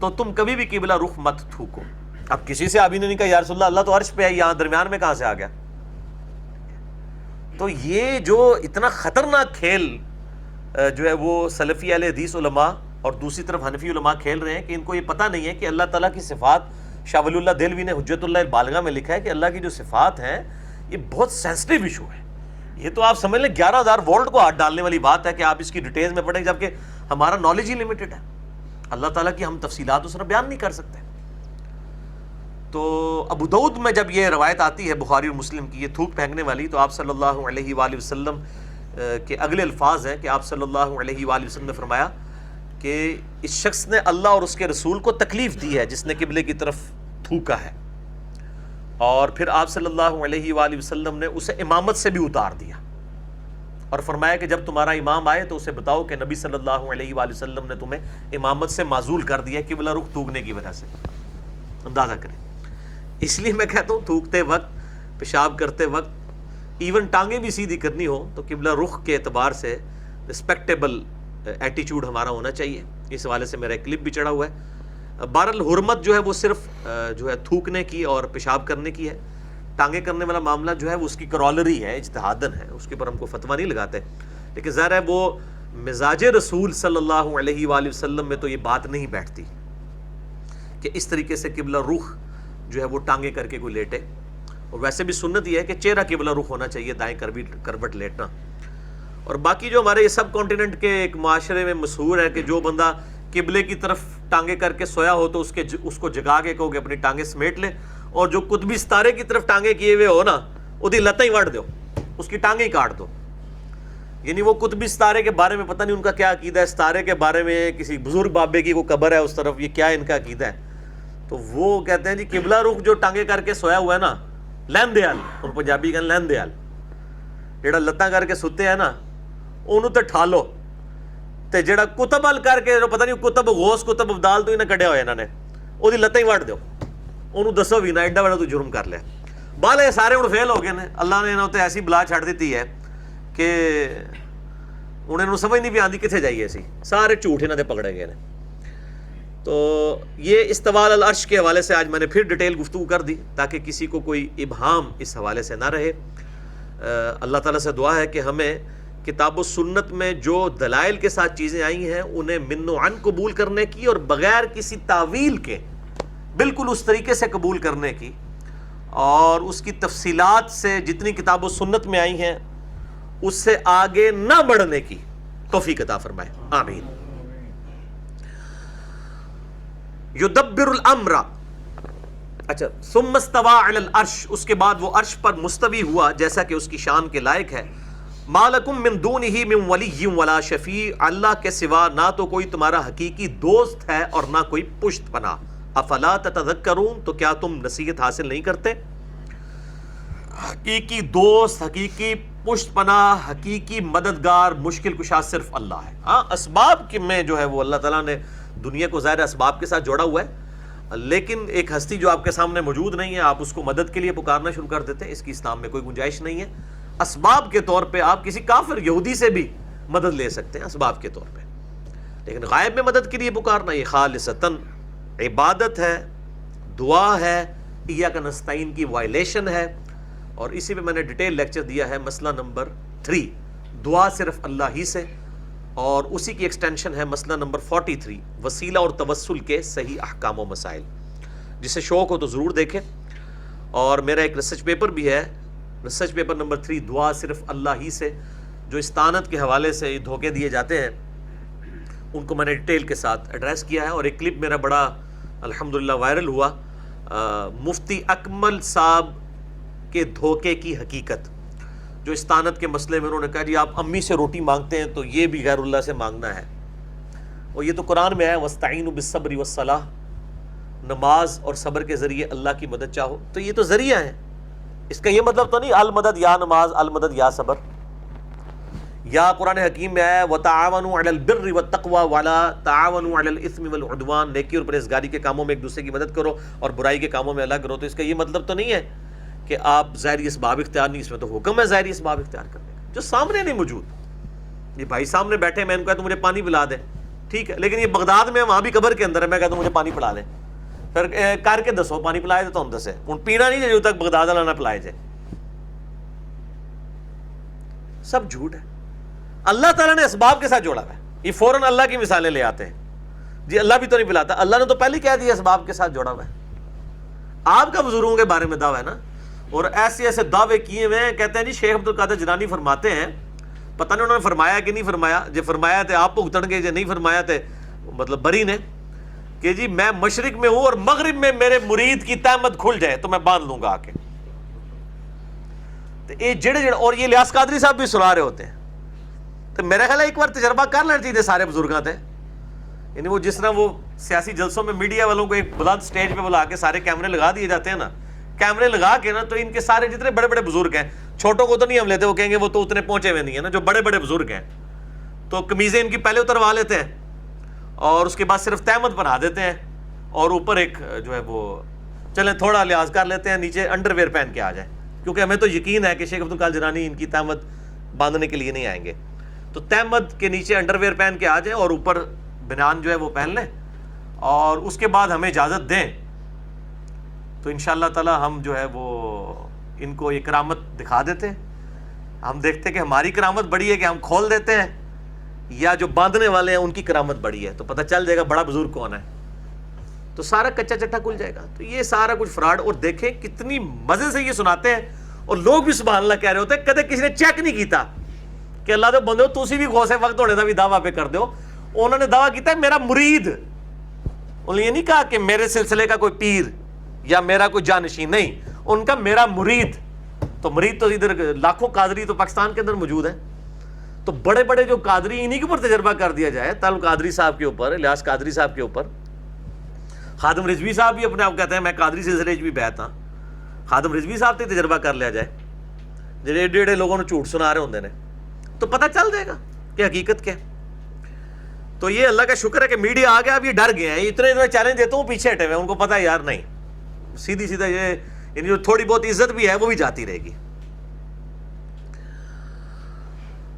تو تم کبھی بھی قبلہ رخ مت تھوکو. اب کسی سے ابھی نے نہیں کہا یا رسول اللہ اللہ تو عرش پہ ہے, یہاں درمیان میں کہاں سے آ گیا؟ تو یہ جو اتنا خطرناک کھیل جو ہے وہ سلفی اہل حدیث علماء اور دوسری طرف حنفی علماء کھیل رہے ہیں کہ ان کو یہ پتہ نہیں ہے کہ اللہ تعالیٰ کی صفات, شاہ ولی اللہ دہلوی نے حجت اللہ البالغہ میں لکھا ہے کہ اللہ کی جو صفات ہیں یہ بہت سینسٹیو ایشو ہے. یہ تو آپ سمجھ لیں 11,000 وولٹ کو ہاتھ ڈالنے والی بات ہے کہ آپ اس کی ڈیٹیلز میں پڑھیں, جبکہ ہمارا نالج ہی لمیٹڈ ہے. اللہ تعالیٰ کی ہم تفصیلات اس طرح بیان نہیں کر سکتے. تو ابو داؤد میں جب یہ روایت آتی ہے بخاری اور مسلم کی, یہ تھوک پھینکنے والی, تو آپ صلی اللہ علیہ وآلہ وسلم کے اگلے الفاظ ہیں کہ آپ صلی اللہ علیہ وآلہ وسلم نے فرمایا کہ اس شخص نے اللہ اور اس کے رسول کو تکلیف دی ہے جس نے قبلے کی طرف تھوکا ہے. اور پھر آپ صلی اللہ علیہ وآلہ وسلم نے اسے امامت سے بھی اتار دیا اور فرمایا کہ جب تمہارا امام آئے تو اسے بتاؤ کہ نبی صلی اللہ علیہ وآلہ وسلم نے تمہیں امامت سے معزول کر دیا قبلہ رخ تھوکنے کی وجہ سے. اندازہ کریں. اس لیے میں کہتا ہوں تھوکتے وقت, پیشاب کرتے وقت, ایون ٹانگیں بھی سیدھی کرنی ہو تو قبلہ رخ کے اعتبار سے رسپیکٹیبل ایٹیچیوڈ ہمارا ہونا چاہیے. اس حوالے سے میرا ایک کلپ بھی چڑھا ہوا ہے. بہرحال حرمت جو ہے وہ صرف جو ہے تھوکنے کی اور پیشاب کرنے کی ہے. ٹانگیں کرنے والا معاملہ جو ہے وہ اس کی کرولری ہے, اجتہادن ہے, اس کے اوپر ہم کو فتویٰ نہیں لگاتے. لیکن ظاہر ہے وہ مزاج رسول صلی اللہ علیہ وآلہ وسلم میں تو یہ بات نہیں بیٹھتی کہ اس طریقے سے قبلہ رخ جو ہے وہ ٹانگیں کر کے کوئی لیٹے. اور ویسے بھی سنت یہ ہے کہ چہرہ قبلہ رخ ہونا چاہیے, دائیں کروٹ لیٹنا. اور باقی جو ہمارے سب کانٹیننٹ کے ایک معاشرے میں مشہور ہے کہ جو بندہ قبلے کی طرف ٹانگیں کر کے سویا ہو تو اس کو جگا کے کہو کہ اپنی ٹانگیں سمیٹ لے, اور جو قطبی ستارے کی طرف ٹانگیں کیے ہوئے ہو نا وہ لتیں ہی وڑ دو, اس کی ٹانگیں ہی کاٹ دو. یعنی وہ قطبی ستارے کے بارے میں پتہ نہیں ان کا کیا عقیدہ ہے, ستارے کے بارے میں کسی بزرگ بابے کی کوئی قبر ہے اس طرف, یہ کیا ان کا عقیدہ ہے. تو وہ کہتے ہیں جی قبلہ رخ جو ٹانگیں کر کے سویا ہوا ہے نا, لین دیال, اور پنجابی کا لین دیال, جڑا لتاں کر کے ستے ہیں نا انہوں تے ٹھالو, تے جڑا کتب ال کر کے پتہ نہیں کتب غوث کتب ابدال تو ہی نہ کڈیا ہوئے انہوں نے, وہ لتیں ہی وڑ دو, انہوں دسو بھی نہ ایڈا بڑا تو جرم کر لیا. بال یہ سارے ہوں فیل ہو گئے نے. اللہ نے انہوں تے ایسی بلا چھڑ دیتی ہے کہ انہیں سمجھ نہیں بھی آندی کتنے جائیے سی, سارے جھوٹ انہوں نے پکڑے گئے نے. تو یہ استواء علی العرش کے حوالے سے آج میں نے پھر ڈیٹیل گفتگو کر دی تاکہ کسی کو کوئی ابہام اس حوالے سے نہ رہے. اللہ تعالیٰ سے دعا ہے کہ ہمیں کتاب و سنت میں جو دلائل کے ساتھ چیزیں آئی ہیں انہیں من و عن قبول کرنے کی اور بغیر کسی تعویل کے بالکل اس طریقے سے قبول کرنے کی, اور اس کی تفصیلات سے جتنی کتاب و سنت میں آئی ہیں اس سے آگے نہ بڑھنے کی توفیق عطا فرمائے. آمین. یدبر الامر, اچھا, ثم استوى علی العرش, اس کے بعد وہ عرش پر مستوی ہوا جیسا کہ اس کی شان کے لائق ہے. ما لکم من دونہ من ولی ولا شفیع, اللہ کے سوا نہ تو کوئی تمہارا حقیقی دوست ہے اور نہ کوئی پشت پناہ. افلا تتذکرون، تو کیا تم نصیحت حاصل نہیں کرتے؟ حقیقی دوست، حقیقی پشت پناہ، حقیقی مددگار، مشکل کشا صرف اللہ ہے۔ ہاں اسباب کے میں جو ہے وہ اللہ تعالیٰ نے دنیا کو ظاہر اسباب کے ساتھ جوڑا ہوا ہے، لیکن ایک ہستی جو آپ کے سامنے موجود نہیں ہے، آپ اس کو مدد کے لیے پکارنا شروع کر دیتے ہیں، اس کی اسلام میں کوئی گنجائش نہیں ہے۔ اسباب کے طور پہ آپ کسی کافر یہودی سے بھی مدد لے سکتے ہیں اسباب کے طور پہ، لیکن غائب میں مدد کے لیے پکارنا یہ خالصتاً عبادت ہے، دعا ہے، ایاک نستعین کی وائلیشن ہے۔ اور اسی پہ میں نے ڈیٹیل لیکچر دیا ہے، مسئلہ نمبر 3، دعا صرف اللہ ہی سے، اور اسی کی ایکسٹینشن ہے مسئلہ نمبر 43، وسیلہ اور توسل کے صحیح احکام و مسائل۔ جسے شوق ہو تو ضرور دیکھیں۔ اور میرا ایک ریسرچ پیپر بھی ہے، ریسرچ پیپر نمبر 3، دعا صرف اللہ ہی سے، جو استانت کے حوالے سے دھوکے دیے جاتے ہیں ان کو میں نے ڈیٹیل کے ساتھ ایڈریس کیا ہے۔ اور ایک کلپ میرا بڑا الحمدللہ وائرل ہوا، مفتی اکمل صاحب کے دھوکے کی حقیقت، جو استانت کے مسئلے میں انہوں نے کہا جی آپ امی سے روٹی مانگتے ہیں تو یہ بھی غیر اللہ سے مانگنا ہے، اور یہ تو قرآن میں ہے وَاسْتَعِینُوا بِالصَّبْرِ وَالصَّلَاةِ، نماز اور صبر کے ذریعے اللہ کی مدد چاہو، تو یہ تو ذریعہ ہے، اس کا یہ مطلب تو نہیں المدد یا نماز، المدد یا صبر۔ یا قرآن حکیم میں ہے وَتَعَاوَنُوا عَلَى الْبِرِّ وَالتَّقْوَى وَلَا تَعَاوَنُوا عَلَى الْإِثْمِ وَالْعُدْوَانِ، نیکی اور پرہیزگاری کے کاموں میں ایک دوسرے کی مدد کرو اور برائی کے کاموں میں الگ رہو۔ تو اس کا یہ مطلب تو نہیں ہے کہ آپ ظاہری اسباب اختیار نہیں، اس میں تو حکم ہے ظاہری اسباب اختیار کرنے کا جو سامنے نہیں موجود۔ یہ بھائی سامنے بیٹھے، میں ان کو کہتا ہوں مجھے پانی پلا دیں، ٹھیک ہے، لیکن یہ بغداد میں وہاں بھی قبر کے اندر ہے، میں کہتا ہوں مجھے پانی پلا دیں، پھر کر کے دسو پانی پلائے تو ہم دسے، ان پینا نہیں جب تک بغداد والا نہ پلائے جائے۔ سب جھوٹ ہے، اللہ تعالیٰ نے اسباب کے ساتھ جوڑا ہے۔ یہ فوراً اللہ کی مثالیں لے آتے ہیں، جی اللہ بھی تو نہیں پلاتا، اللہ نے تو پہلے کہہ دیا اسباب کے ساتھ جوڑا ہوا ہے۔ آپ کا بزرگوں کے بارے میں دعویٰ ہے نا، اور ایسے ایسے دعوے کیے ہوئے ہیں، کہتے ہیں جی شیخ عبدالقادر جیلانی فرماتے ہیں، پتہ نہیں انہوں نے فرمایا کہ نہیں فرمایا، جو فرمایا تھے آپ بھگتن گے، جو نہیں فرمایا تھے مطلب بری نے، کہ جی میں مشرق میں ہوں اور مغرب میں میرے مرید کی تہمت کھل جائے تو میں باندھ لوں گا آ کے۔ تو یہ جڑے اور یہ الیاس قادری صاحب بھی سنا رہے ہوتے ہیں، تو میرا خیال ہے ایک بار تجربہ کر لینا چاہیے سارے بزرگاں تھے، یعنی وہ جس طرح وہ سیاسی جلسوں میں میڈیا والوں کو ایک بلند سٹیج پہ بلا کے سارے کیمرے لگا دیے جاتے ہیں نا، کیمرے لگا کے نا، تو ان کے سارے جتنے بڑے بڑے بزرگ ہیں، چھوٹوں کو تو نہیں ہم لیتے، وہ کہیں گے وہ تو اتنے پہنچے ہوئے نہیں ہیں نا، جو بڑے بڑے بزرگ ہیں تو قمیضیں ان کی پہلے اتروا لیتے ہیں اور اس کے بعد صرف تہمت بنا دیتے ہیں، اور اوپر ایک جو ہے وہ چلیں تھوڑا لحاظ کر لیتے ہیں، نیچے انڈر ویئر پہن کے آ جائیں، کیونکہ ہمیں تو یقین ہے کہ شیخ عبدالقادر جیلانی ان کی تہمت باندھنے کے لیے نہیں آئیں گے، تو تہمت کے نیچے انڈر ویئر پہن کے آ جائیں اور اوپر بنیان جو ہے وہ پہن لیں، اور اس کے بعد ہمیں اجازت دیں تو انشاءاللہ تعالی ہم جو ہے وہ ان کو یہ کرامت دکھا دیتے ہیں۔ ہم دیکھتے ہیں کہ ہماری کرامت بڑی ہے کہ ہم کھول دیتے ہیں، یا جو باندھنے والے ہیں ان کی کرامت بڑی ہے، تو پتہ چل جائے گا بڑا بزرگ کون ہے، تو سارا کچا چٹا کھل جائے گا۔ تو یہ سارا کچھ فراڈ، اور دیکھیں کتنی مزے سے یہ سناتے ہیں، اور لوگ بھی سبحان اللہ کہہ رہے ہوتے ہیں، کدے کسی نے چیک نہیں کیتا کہ اللہ دے بندے ہو تسی بھی غوث وقت ہونے دا بھی دعویٰ پہ کر دو۔ انہوں نے دعویٰ کیتا ہے میرا مرید، انہوں نے یہ نہیں کہا کہ میرے سلسلے کا کوئی پیر یا میرا کوئی جانشین، نہیں، ان کا میرا مرید۔ تو مرید تو ادھر لاکھوں قادری تو پاکستان کے اندر موجود ہیں، تو بڑے بڑے جو قادری انہی کے اوپر تجربہ کر دیا جائے، تعلق قادری صاحب کے اوپر، الیاس قادری صاحب کے اوپر۔ خادم رضوی صاحب بھی اپنے آپ کہتے ہیں میں قادری سلسلے بھی بیعت ہاں، خادم رضوی صاحب سے تجربہ کر لیا جائے، جڑے ایڈے لوگوں نے جھوٹ سنا رہے ہوندے نے، تو پتہ چل جائے گا کہ حقیقت کیا ہے۔ تو یہ اللہ کا شکر ہے کہ میڈیا آ گیا، اب یہ ڈر گئے ہیں، اتنے چیلنج دیتا ہوں پیچھے ہٹے ہوئے، ان کو پتہ ہے یار نہیں، سیدھی سیدھا یہ یعنی جو تھوڑی بہت عزت بھی ہے وہ بھی جاتی رہے گی۔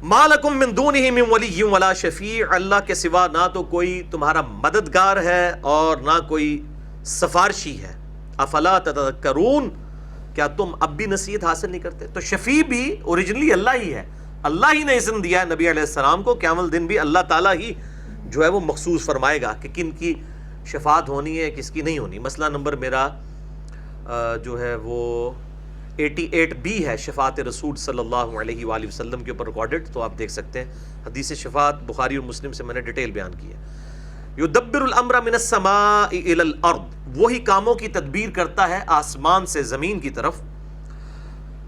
ما لکم من دونہ من ولی ولا شفیع، اللہ کے سوا نہ تو کوئی تمہارا مددگار ہے اور نہ کوئی سفارشی ہے۔ افلا تتذکرون، کیا تم اب بھی نصیحت حاصل نہیں کرتے؟ تو شفیع بھی اوریجنلی اللہ ہی ہے، اللہ ہی نے اذن دیا ہے نبی علیہ السلام کو، قیامت دن بھی اللہ تعالیٰ ہی جو ہے وہ مخصوص فرمائے گا کہ کن کی شفاعت ہونی ہے کس کی نہیں ہونی۔ مسئلہ نمبر میرا جو ہے وہ 88B ہے، شفاعت رسول صلی اللہ علیہ وآلہ وسلم کے اوپر ریکارڈڈ، تو آپ دیکھ سکتے ہیں حدیث شفاعت بخاری اور مسلم سے میں نے ڈیٹیل بیان کی ہے۔ یدبر الامر من السماء الی الارض، وہی کاموں کی تدبیر کرتا ہے آسمان سے زمین کی طرف۔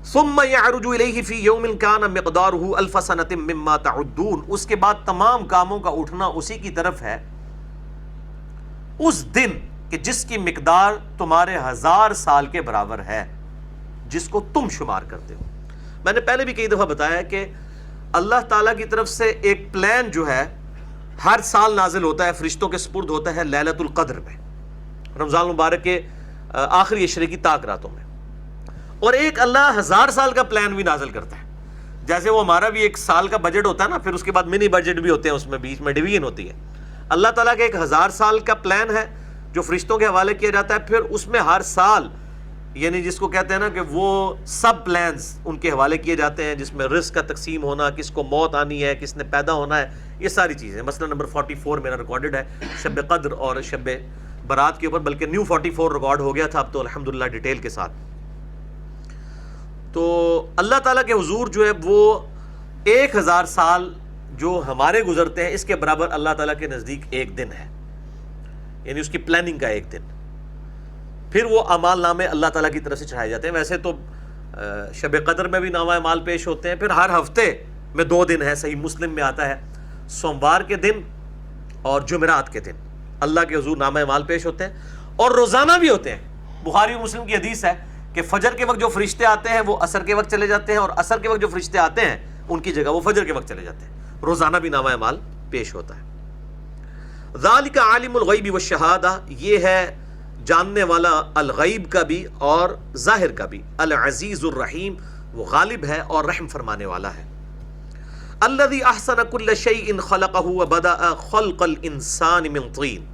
ثم يعرج الیہ فی یوم کان مقدارہ الف سنۃ مما تعدون، اس کے بعد تمام کاموں کا اٹھنا اسی کی طرف ہے اس دن کہ کہ جس کی مقدار تمہارے 1000 سال کے برابر ہے، جس کو تم شمار کرتے ہو۔ میں نے پہلے بھی کئی دفعہ بتایا کہ اللہ تعالیٰ کی طرف سے ایک پلان جو ہے ہر سال نازل ہوتا ہے، فرشتوں کے سپرد ہوتا ہے لیلۃ القدر میں، رمضان المبارک کے آخری عشرے کی طاق راتوں میں، اور ایک اللہ 1000 سال کا پلان بھی نازل کرتا ہے۔ جیسے وہ ہمارا بھی ایک سال کا بجٹ ہوتا ہے نا، پھر اس کے بعد منی بجٹ بھی ہوتے ہیں، اس میں بیچ میں ڈویژن ہوتی ہے۔ اللہ تعالیٰ کا ایک 1000 سال کا پلان ہے جو فرشتوں کے حوالے کیا جاتا ہے، پھر اس میں ہر سال یعنی جس کو کہتے ہیں نا کہ وہ سب پلانز ان کے حوالے کیے جاتے ہیں، جس میں رزق کا تقسیم ہونا، کس کو موت آنی ہے، کس نے پیدا ہونا ہے، یہ ساری چیزیں۔ مثلا نمبر 44 میرا ریکارڈڈ ہے شب قدر اور شب برات کے اوپر، بلکہ نیو 44 ریکارڈ ہو گیا تھا اب تو الحمدللہ ڈیٹیل کے ساتھ۔ تو اللہ تعالیٰ کے حضور جو ہے وہ 1000 سال جو ہمارے گزرتے ہیں اس کے برابر اللہ تعالیٰ کے نزدیک ایک دن ہے، یعنی اس کی پلاننگ کا ایک دن۔ پھر وہ اعمال نامے اللہ تعالیٰ کی طرف سے چڑھائے جاتے ہیں۔ ویسے تو شب قدر میں بھی نامہ اعمال پیش ہوتے ہیں، پھر ہر ہفتے میں 2 دن ہے، صحیح مسلم میں آتا ہے، سوموار کے دن اور جمعرات کے دن اللہ کے حضور نامہ اعمال پیش ہوتے ہیں، اور روزانہ بھی ہوتے ہیں۔ بخاری و مسلم کی حدیث ہے کہ فجر کے وقت جو فرشتے آتے ہیں وہ عصر کے وقت چلے جاتے ہیں، اور عصر کے وقت جو فرشتے آتے ہیں ان کی جگہ وہ فجر کے وقت چلے جاتے ہیں۔ روزانہ بھی نامہ اعمال پیش ہوتا ہے۔ ذالک عالم الغیب والشہادہ، یہ ہے جاننے والا الغیب کا بھی اور ظاہر کا بھی، العزیز الرحیم، وہ غالب ہے اور رحم فرمانے والا ہے۔ الذی احسن کل شیء خلقہ وبدأ خلق الانسان من طین،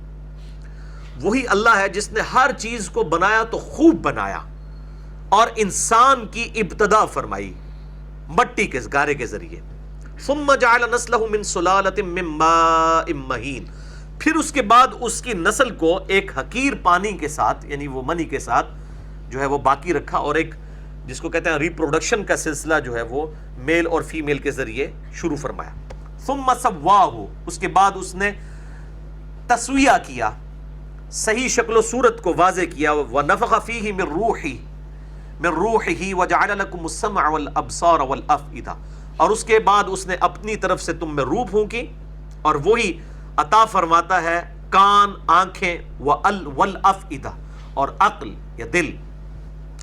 وہی اللہ ہے جس نے ہر چیز کو بنایا تو خوب بنایا اور انسان کی ابتدا فرمائی مٹی کے گارے کے ذریعے۔ ثم جعل نسلہ من سلالۃ من ماء مہین، پھر اس کے بعد اس کی نسل کو ایک حقیر پانی کے ساتھ، یعنی وہ منی کے ساتھ جو ہے وہ باقی رکھا، اور ایک جس کو کہتے ہیں ریپروڈکشن کا سلسلہ جو ہے وہ میل اور فیمیل کے ذریعے شروع فرمایا۔ ثم سواہ، اس کے بعد اس نے تسویہ کیا، صحیح شکل و صورت کو واضح کیا، وَنَفَخَ فِيهِ مِن رُوحِهِ وَجَعَلَ لَكُمُ السَّمْعَ وَالْأَبْصَارَ وَالْأَفْئِدَةَ، اور اس کے بعد اس نے اپنی طرف سے تم میں روح پھونکی، اور وہی عطا فرماتا ہے کان، آنکھیں، وَالْأَفْئِدَةَ، اور عقل یا دل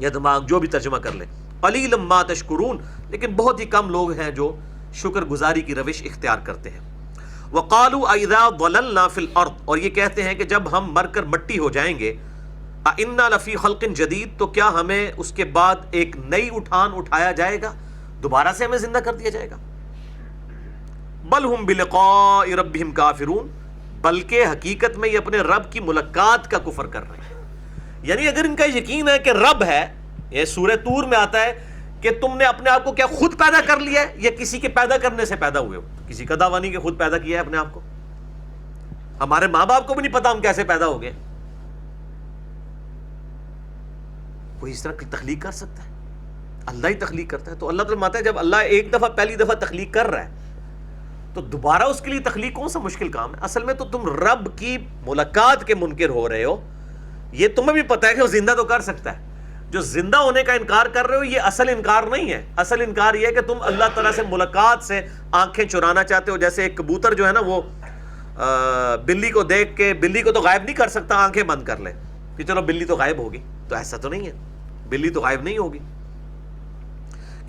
یا دماغ، جو بھی ترجمہ کر لیں۔ قَلِيلًا مَا تَشْكُرُونَ، لیکن بہت ہی کم لوگ ہیں جو شکر گزاری کی روش اختیار کرتے ہیں۔ وَقَالُوا أَإِذَا ضَلَلْنَا فِي الْأَرْضِ، اور یہ کہتے ہیں کہ جب ہم مر کر مٹی ہو جائیں گے، أَإِنَّا لَفِي خَلْقٍ جَدِيدٍ، تو کیا ہمیں اس کے بعد ایک نئی اٹھان اٹھایا جائے گا، دوبارہ سے ہمیں زندہ کر دیا جائے گا۔ بل ہم بلقاء ربہم کافرون، بلکہ حقیقت میں یہ اپنے رب کی ملاقات کا کفر کر رہے ہیں۔ یعنی اگر ان کا یقین ہے کہ رب ہے، یہ سورہ طور میں آتا ہے کہ تم نے اپنے آپ کو کیا خود پیدا کر لیا ہے یا کسی کے پیدا کرنے سے پیدا ہوئے ہو؟ کسی کا دعویٰ نہیں کہ خود پیدا کیا ہے اپنے آپ کو۔ ہمارے ماں باپ کو بھی نہیں پتا ہم کیسے پیدا ہو گئے۔ کوئی اس طرح کی تخلیق کر سکتا ہے؟ اللہ ہی تخلیق کرتا ہے۔ تو اللہ تعالیٰ ماتا ہے جب اللہ ایک دفعہ پہلی دفعہ تخلیق کر رہا ہے تو دوبارہ اس کے لیے تخلیق کون سا مشکل کام ہے؟ اصل میں تو تم رب کی ملاقات کے منکر ہو رہے ہو۔ یہ تمہیں بھی پتا ہے کہ وہ زندہ تو کر سکتا ہے۔ جو زندہ ہونے کا انکار کر رہے ہو یہ اصل انکار نہیں ہے۔ اصل انکار یہ ہے کہ تم اللہ تعالیٰ سے ملاقات سے آنکھیں چرانا چاہتے ہو۔ جیسے ایک کبوتر جو ہے نا وہ بلی کو دیکھ کے، بلی کو تو غائب نہیں کر سکتا، آنکھیں بند کر لے کہ چلو بلی تو غائب ہوگی، تو ایسا تو نہیں ہے، بلی تو غائب نہیں ہوگی۔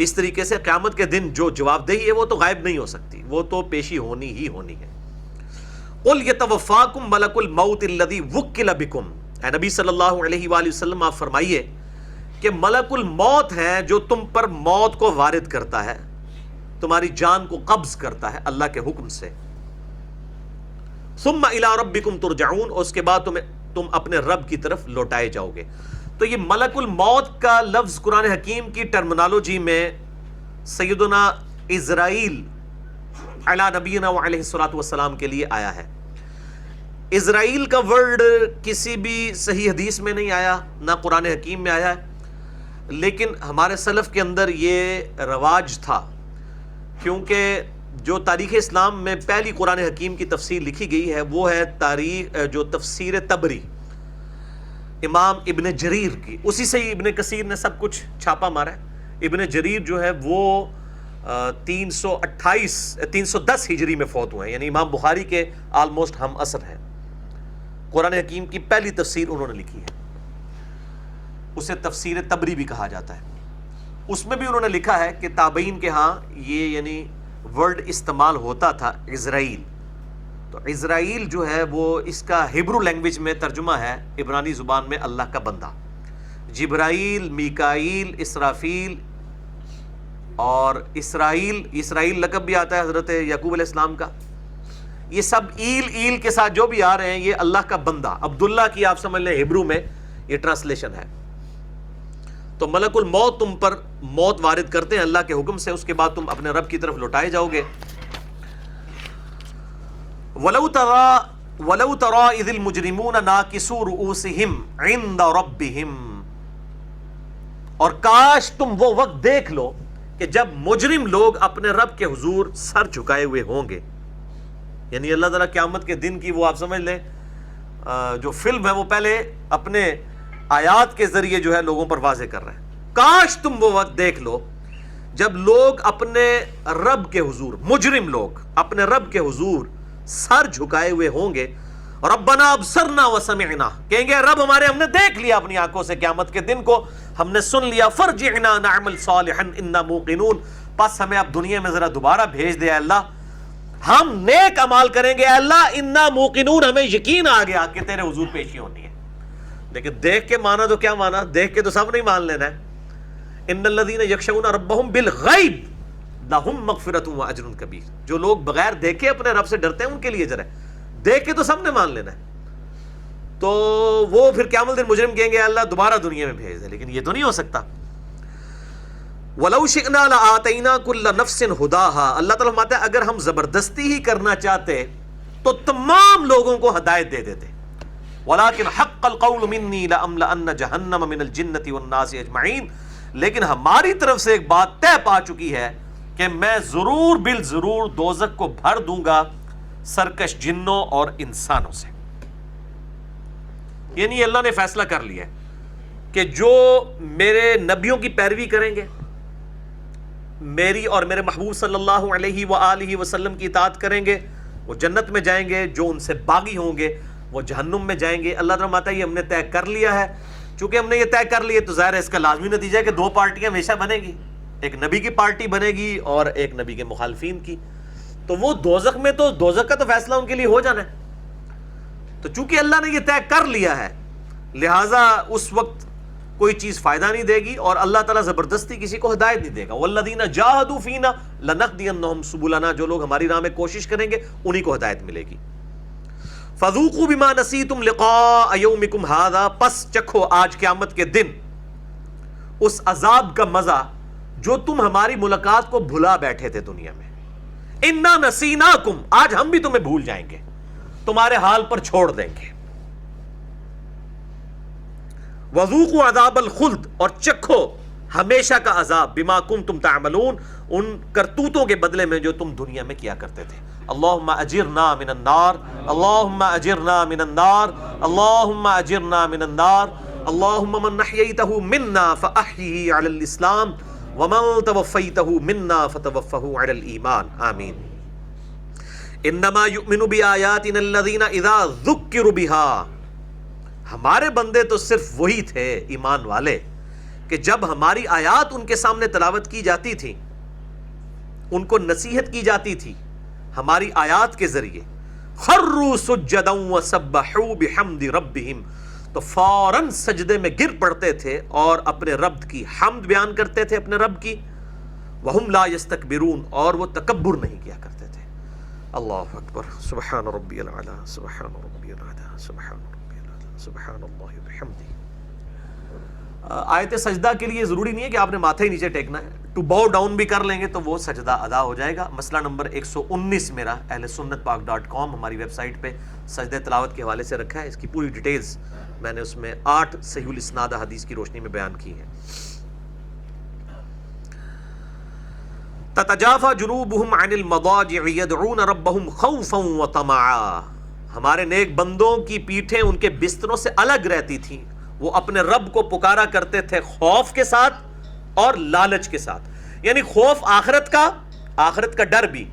اس طریقے سے قیامت کے دن جو جواب دہی ہے وہ تو غائب نہیں ہو سکتی، وہ تو پیشی ہونی ہی ہونی ہے۔ قُلْ يَتَوَفَّاكُمْ مَلَكُ الْمَوْتِ الَّذِي وُكِّلَ بِكُمْ، اے نبی صلی اللہ علیہ وآلہ وسلم آپ فرمائیے کہ ملک الموت ہے جو تم پر موت کو وارد کرتا ہے، تمہاری جان کو قبض کرتا ہے اللہ کے حکم سے۔ ثُمَّ إِلَىٰ رَبِّكُمْ تُرْجَعُونَ، اور اس کے بعد تم اپنے رب کی طرف لوٹائے جاؤ گے۔ تو یہ ملک الموت کا لفظ قرآن حکیم کی ٹرمنالوجی میں سیدنا اسرائیل علی نبینا وعلیہ الصلوۃ والسلام کے لیے آیا ہے۔ اسرائیل کا ورڈ کسی بھی صحیح حدیث میں نہیں آیا، نہ قرآن حکیم میں آیا ہے، لیکن ہمارے سلف کے اندر یہ رواج تھا، کیونکہ جو تاریخ اسلام میں پہلی قرآن حکیم کی تفسیر لکھی گئی ہے وہ ہے جو تفسیر تبری امام ابن جریر کی، اسی سے ہی ابن کثیر نے سب کچھ چھاپا مارا ہے۔ ابن جریر جو ہے وہ 310 ہجری میں فوت ہوئے ہیں، یعنی امام بخاری کے آلموسٹ ہم عصر ہیں۔ قرآن حکیم کی پہلی تفسیر انہوں نے لکھی ہے، اسے تفسیر تبری بھی کہا جاتا ہے۔ اس میں بھی انہوں نے لکھا ہے کہ تابعین کے ہاں یہ یعنی ورڈ استعمال ہوتا تھا اسرائیل، تو اسرائیل جو ہے وہ اس کا ہیبرو لینگویج میں ترجمہ ہے عبرانی زبان میں اللہ کا بندہ۔ جبرائیل، میکائیل، اسرافیل اور اسرائیل لقب بھی آتا ہے حضرت یعقوب علیہ السلام کا، یہ سب ایل کے ساتھ جو بھی آ رہے ہیں یہ اللہ کا بندہ، عبداللہ کی آپ سمجھ لیں ہیبرو میں یہ ٹرانسلیشن ہے۔ تو ملک الموت تم پر موت وارد کرتے ہیں اللہ کے حکم سے، اس کے بعد تم اپنے رب کی طرف لوٹائے جاؤ گے۔ وَلَوْ تَرَى إِذِ الْمُجْرِمُونَ نَاكِسُو رُؤُوسِهِمْ عِنْدَ رَبِّهِمْ، اور کاش تم وہ وقت دیکھ لو کہ جب مجرم لوگ اپنے رب کے حضور سر جھکائے ہوئے ہوں گے، یعنی اللہ تعالیٰ قیامت کے دن کی وہ آپ سمجھ لیں جو فلم ہے وہ پہلے اپنے آیات کے ذریعے جو ہے لوگوں پر واضح کر رہے ہیں۔ کاش تم وہ وقت دیکھ لو جب لوگ اپنے رب کے حضور، مجرم لوگ اپنے رب کے حضور سر جھکائے ہوئے ہوں گے، ربنا ابصرنا وسمعنا، کہیں گے رب ہمارے ہم نے دیکھ لیا اپنی آنکھوں سے قیامت کے دن کو، ہم نے سن لیا، فرجعنا نعمل صالحا انا موقنون، پس ہمیں اب دنیا میں ذرا دوبارہ بھیج دے اللہ، ہم نیک عمال کریں گے اللہ، انا موقنون، ہمیں یقین آ گیا کہ تیرے حضور پیشی ہونی ہے۔ لیکن دیکھ کے مانا تو کیا مانا، دیکھ کے تو سب نہیں مان لینا ہے۔ ان الذین یخشون ربهم بالغیب لہم مغفرۃ واجر کبیر، جو لوگ بغیر دیکھے اپنے رب سے ڈرتے ہیں ان کے لیے اجر ہے، دیکھ کے تو سب نے مان لینا ہے۔ تو وہ پھر قیامت دن مجرم کہیں گے اللہ دوبارہ دنیا میں بھیج دے، لیکن یہ تو نہیں ہو سکتا۔ وَلَوْ شِئْنَا لَآتَيْنَا كُلَّ نَفْسٍ هُدَاهَا، اللہ تعالیٰ فرماتا ہے اگر ہم زبردستی ہی کرنا چاہتے تو تمام لوگوں کو ہدایت دے دیتے، وَلَكِنْ حَقَّ الْقَوْلُ مِنِّي لَأَمْلَأَنَّ جَهَنَّمَ مِنَ الْجِنَّةِ وَالنَّاسِ أَجْمَعِينَ، لیکن ہماری طرف سے ایک بات طے پا چکی ہے کہ میں ضرور بالضرور دوزخ کو بھر دوں گا سرکش جنوں اور انسانوں سے۔ یعنی اللہ نے فیصلہ کر لیا ہے کہ جو میرے نبیوں کی پیروی کریں گے، میری اور میرے محبوب صلی اللہ علیہ وآلہ وسلم کی اطاعت کریں گے، وہ جنت میں جائیں گے، جو ان سے باغی ہوں گے وہ جہنم میں جائیں گے۔ اللہ تعالیٰ ماتا یہ ہم نے طے کر لیا ہے، چونکہ ہم نے یہ طے کر لیا تو ظاہر ہے اس کا لازمی نتیجہ ہے کہ دو پارٹیاں ہمیشہ بنے گی، ایک نبی کی پارٹی بنے گی اور ایک نبی کے مخالفین کی۔ تو وہ دوزخ میں تو دوزخ کا تو فیصلہ ان کے لیے ہو جانا ہے، تو چونکہ اللہ نے یہ طے کر لیا ہے لہٰذا اس وقت کوئی چیز فائدہ نہیں دے گی، اور اللہ تعالیٰ زبردستی کسی کو ہدایت نہیں دے گا۔ وَالَّذِينَ جَاهَدُوا فِينَا لَنَهْدِيَنَّهُمْ سُبُلَنَا، جو لوگ ہماری راہ میں کوشش کریں گے انہی کو ہدایت ملے گی۔ فَذُوقُوا بِمَا نَسِيتُمْ لِقَاءَ يَوْمِكُمْ هَذَا، پس چکھو آج قیامت کے دن اس عذاب کا مزہ جو تم ہماری ملاقات کو بھلا بیٹھے تھے دنیا میں۔ اِنَّا نَسِينَاكُمْ، آج ہم بھی تمہیں بھول جائیں گے، تمہارے حال پر چھوڑ دیں گے۔ وَذُوقُوا عَذَابَ الْخُلْدِ، اور چکھو ہمیشہ کا عذاب، بِمَا كُنْتُمْ تَعْمَلُونَ، ان کرتوتوں کے بدلے میں جو تم دنیا میں کیا کرتے تھے۔ اللہم اجرنا من النار، اللہم اجرنا من النار، اللہم اجرنا من النار، اللہم من احییتہ منا فاحیہ علی الاسلام ومن توفیتہ منا فتوفہ علی الایمان، آمین۔ انما یؤمن بآیاتنا الذین اذا ذکروا بها، ہمارے بندے تو صرف وہی تھے ایمان والے کہ جب ہماری آیات ان کے سامنے تلاوت کی جاتی تھی، ان کو نصیحت کی جاتی تھی ہماری آیات کے ذریعے، خروا سجدا وسبحوا بحمد ربہم، تو فوراً سجدے میں گر پڑتے تھے اور اپنے رب کی حمد بیان کرتے تھے اپنے رب کی، وہم لا یستکبرون، اور وہ تکبر نہیں کیا کرتے تھے۔ اللہ اکبر، سبحان ربی العلی، سبحان ربی العلی، سبحان ربی العلی، سبحان اللہ وبحمدہ۔ آیت سجدہ کے لیے ضروری نہیں ہے کہ آپ نے ماتھے ہی نیچے ٹیکنا ہے، ٹو باؤ ڈاؤن بھی کر لیں گے تو وہ سجدہ ادا ہو جائے گا۔ مسئلہ نمبر 119 میرا اہل سنت پاک .com ہماری ویب سائٹ پہ سجدہ تلاوت کے حوالے سے رکھا ہے، اس کی پوری ڈیٹیلز میں نے اس میں 8 صحیح الاسناد حدیث کی روشنی میں بیان کی ہے۔ تتجافى جنوبهم عن المضاجع يدعون ربهم خوفا وطمعا، ہمارے نیک بندوں کی پیٹھیں ان کے بستروں سے الگ رہتی تھیں، وہ اپنے رب کو پکارا کرتے تھے خوف کے ساتھ اور لالچ کے ساتھ، یعنی خوف آخرت کا ڈر بھی،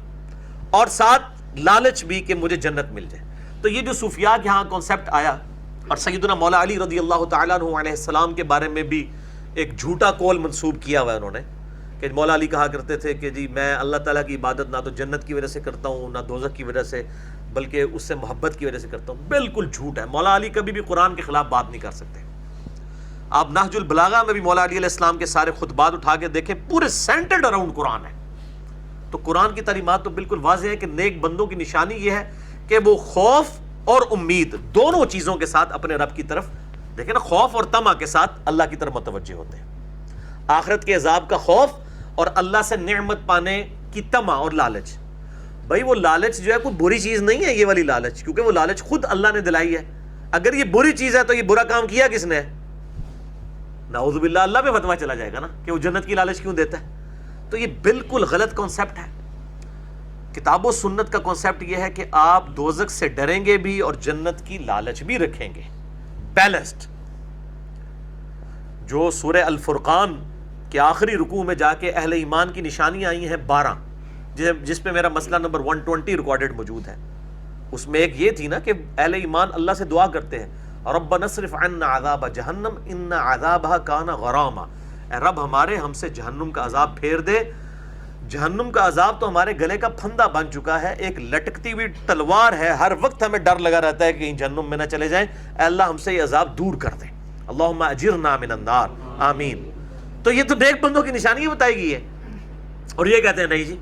اور ساتھ لالچ بھی کہ مجھے جنت مل جائے۔ تو یہ جو صوفیاء کے ہاں کانسیپٹ آیا، اور سیدنا مولا علی رضی اللہ تعالیٰ عنہ علیہ السلام کے بارے میں بھی ایک جھوٹا قول منسوب کیا ہوا ہے انہوں نے، کہ مولا علی کہا کرتے تھے کہ جی میں اللہ تعالیٰ کی عبادت نہ تو جنت کی وجہ سے کرتا ہوں نہ دوزخ کی وجہ سے، بلکہ اس سے محبت کی وجہ سے کرتا ہوں۔ بالکل جھوٹ ہے، مولا علی کبھی بھی قرآن کے خلاف بات نہیں کر سکتے۔ آپ نہج البلاغہ میں بھی مولا علی علیہ السلام کے سارے خطبات اٹھا کے دیکھیں، پورے سینٹرڈ اراؤنڈ قرآن ہے۔ تو قرآن کی تعلیمات تو بالکل واضح ہے کہ نیک بندوں کی نشانی یہ ہے کہ وہ خوف اور امید دونوں چیزوں کے ساتھ اپنے رب کی طرف، دیکھیں نا، خوف اور طمع کے ساتھ اللہ کی طرف متوجہ ہوتے ہیں۔ آخرت کے عذاب کا خوف اور اللہ سے نعمت پانے کی طمع اور لالچ۔ بھائی وہ لالچ جو ہے کوئی بری چیز نہیں ہے، یہ والی لالچ، کیونکہ وہ لالچ خود اللہ نے دلائی ہے۔ اگر یہ بری چیز ہے تو یہ برا کام کیا کس نے؟ نعوذ باللہ، اللہ پہ فتویٰ چلا جائے گا نا کہ وہ جنت کی لالچ کیوں دیتا ہے۔ تو یہ بالکل غلط کانسیپٹ ہے۔ کتاب و سنت کا کانسیپٹ یہ ہے کہ آپ دوزخ سے ڈریں گے بھی اور جنت کی لالچ بھی رکھیں گے، بیلنسڈ۔ جو سورہ الفرقان کے آخری رکوع میں جا کے اہل ایمان کی نشانیاں آئی ہیں 12، جس پہ میرا مسئلہ نمبر 120 ریکارڈڈ موجود ہے، اس میں ایک یہ تھی نا کہ اہل ایمان اللہ سے دعا کرتے ہیں، ربنا اصرف عنا عذاب جہنم ان عذابها کان غراما، اے رب ہمارے ہم سے جہنم کا عذاب پھیر دے۔ جہنم کا عذاب تو ہمارے گلے کا پھندا بن چکا ہے، ایک لٹکتی ہوئی تلوار ہے، ہر وقت ہمیں ڈر لگا رہتا ہے کہ کہیں جہنم میں نہ چلے جائیں، اے اللہ ہم سے یہ عذاب دور کر دیں، اللہم اجرنا من النار، آمین۔ تو یہ تو نیک بندوں کی نشانی بتائی گئی ہے، اور یہ کہتے ہیں نہیں جی۔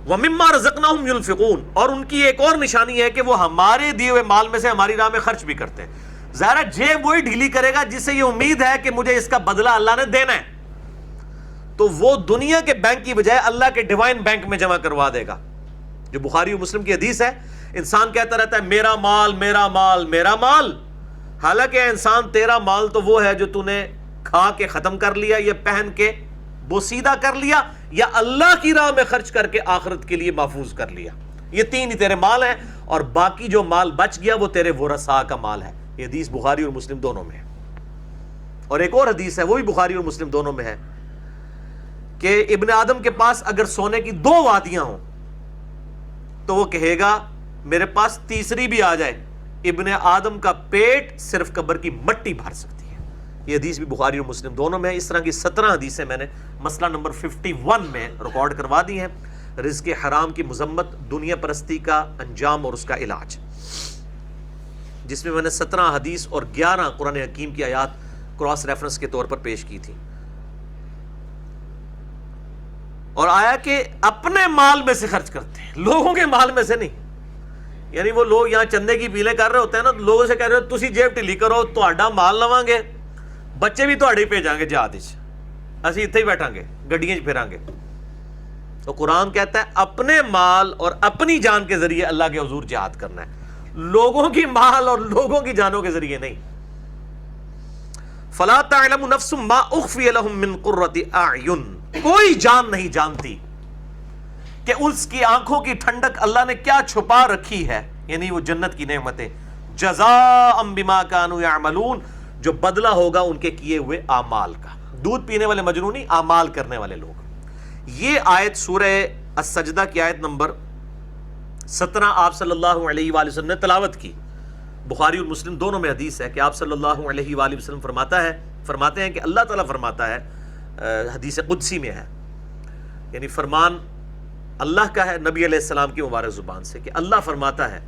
وَمِمَّا رَزَقْنَاهُمْ يُنْفِقُونَ، اور ان کی ایک اور نشانی ہے کہ وہ ہمارے دیے ہوئے مال میں سے ہماری راہ میں خرچ بھی کرتے ہیں۔ ظاہر جیب وہی ڈھیلی کرے گا جس سے یہ امید ہے کہ مجھے اس کا بدلہ اللہ نے دینا ہے، تو وہ دنیا کے بینک کی بجائے اللہ کے ڈیوائن بینک میں جمع کروا دے گا۔ جو بخاری و مسلم کی حدیث ہے، انسان کہتا رہتا ہے میرا مال میرا مال میرا مال، حالانکہ انسان تیرا مال تو وہ ہے جو تو نے کھا کے ختم کر لیا، یا پہن کے بوسیدہ کر لیا، یا اللہ کی راہ میں خرچ کر کے آخرت کے لیے محفوظ کر لیا۔ یہ تین ہی تیرے مال ہیں، اور باقی جو مال بچ گیا وہ تیرے ورثاء کا مال ہے۔ یہ حدیث بخاری اور مسلم دونوں میں ہے۔ اور ایک اور حدیث ہے، وہ بھی بخاری اور مسلم دونوں میں ہے، کہ ابن آدم کے پاس اگر سونے کی 2 وادیاں ہوں تو وہ کہے گا میرے پاس تیسری بھی آ جائے، ابن آدم کا پیٹ صرف قبر کی مٹی بھر سکتی ہے۔ یہ حدیث بھی بخاری اور مسلم دونوں میں ہے۔ اس طرح کی 17 حدیثیں میں نے مسئلہ نمبر 51 میں ریکارڈ کروا دی ہیں، رزق حرام کی مذمت، دنیا پرستی کا انجام اور اس کا علاج، جس میں میں نے 17 حدیث اور 11 قرآن حکیم کی آیات کراس ریفرنس کے طور پر پیش کی تھی۔ اور آیا کہ اپنے مال میں سے خرچ کرتے ہیں، لوگوں کے مال میں سے نہیں۔ یعنی وہ لوگ یہاں چندے کی پیلے کر رہے ہوتے ہیں نا، لوگوں سے کہہ رہے ہو تسی جیب ٹھلی کرو، تہاڈا مال لواں گے، بچے بھی تہاڈے بھیجاں گے جہاد وچ، اسی اتھے ہی بیٹھاں گے، گڈیاں 'چ پھراں گے۔ تو قرآن کہتا ہے اپنے مال اور اپنی جان کے ذریعے اللہ کے حضور جہاد کرنا ہے، لوگوں کی مال اور لوگوں کی جانوں کے ذریعے نہیں۔ فَلَا تَعْلَمُ نَفْسٌ مَا أُخْفِيَ لَهُم مِّن قُرَّةِ أَعْيُنٍ، کوئی جان نہیں جانتی کہ اس کی آنکھوں کی ٹھنڈک اللہ نے کیا چھپا رکھی ہے، یعنی وہ جنت کی نعمتیں، جزاء بما كانوا يعملون، جو بدلہ ہوگا ان کے کیے ہوئے اعمال کا۔ دودھ پینے والے مجنونی، اعمال کرنے والے لوگ۔ یہ آیت سورہ السجدہ کی آیت نمبر 17 آپ صلی اللہ علیہ وآلہ وسلم نے تلاوت کی۔ بخاری اور مسلم دونوں میں حدیث ہے کہ آپ صلی اللہ علیہ وآلہ وسلم فرماتے ہیں کہ اللہ تعالیٰ فرماتا ہے، حدیث قدسی میں ہے، یعنی فرمان اللہ کا ہے نبی علیہ السلام کی مبارک زبان سے، کہ اللہ فرماتا ہے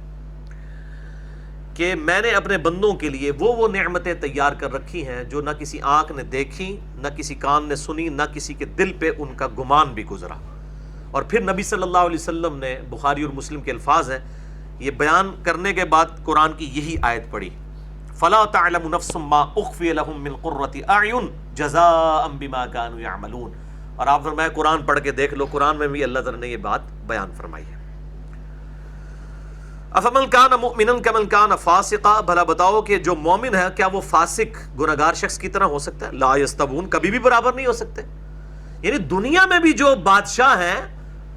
کہ میں نے اپنے بندوں کے لیے وہ نعمتیں تیار کر رکھی ہیں جو نہ کسی آنکھ نے دیکھی، نہ کسی کان نے سنی، نہ کسی کے دل پہ ان کا گمان بھی گزرا۔ اور پھر نبی صلی اللہ علیہ وسلم نے، بخاری اور مسلم کے الفاظ ہیں، یہ بیان کرنے کے بعد قرآن کی یہی آیت پڑھی، فَلَا تَعْلَمُ نَفْسٌ مَا أُخْفِيَ لَهُم مِّن قُرَّةِ أَعْيُنٍ جَزَاءً بِمَا كَانُوا يَعْمَلُونَ۔ اور آپ فرمایا قرآن پڑھ کے دیکھ لو، قرآن میں بھی اللہ تعالیٰ نے یہ بات بیان فرمائی ہے۔ أَفَمَنْ كَانَ مُؤْمِنًا كَمَنْ كَانَ فَاسِقًا، بھلا بتاؤ کہ جو مومن ہے کیا وہ فاسق گناہگار شخص کی طرح ہو سکتا ہے؟ لا يستوون، کبھی بھی برابر نہیں ہو سکتے۔ یعنی دنیا میں بھی جو بادشاہ ہیں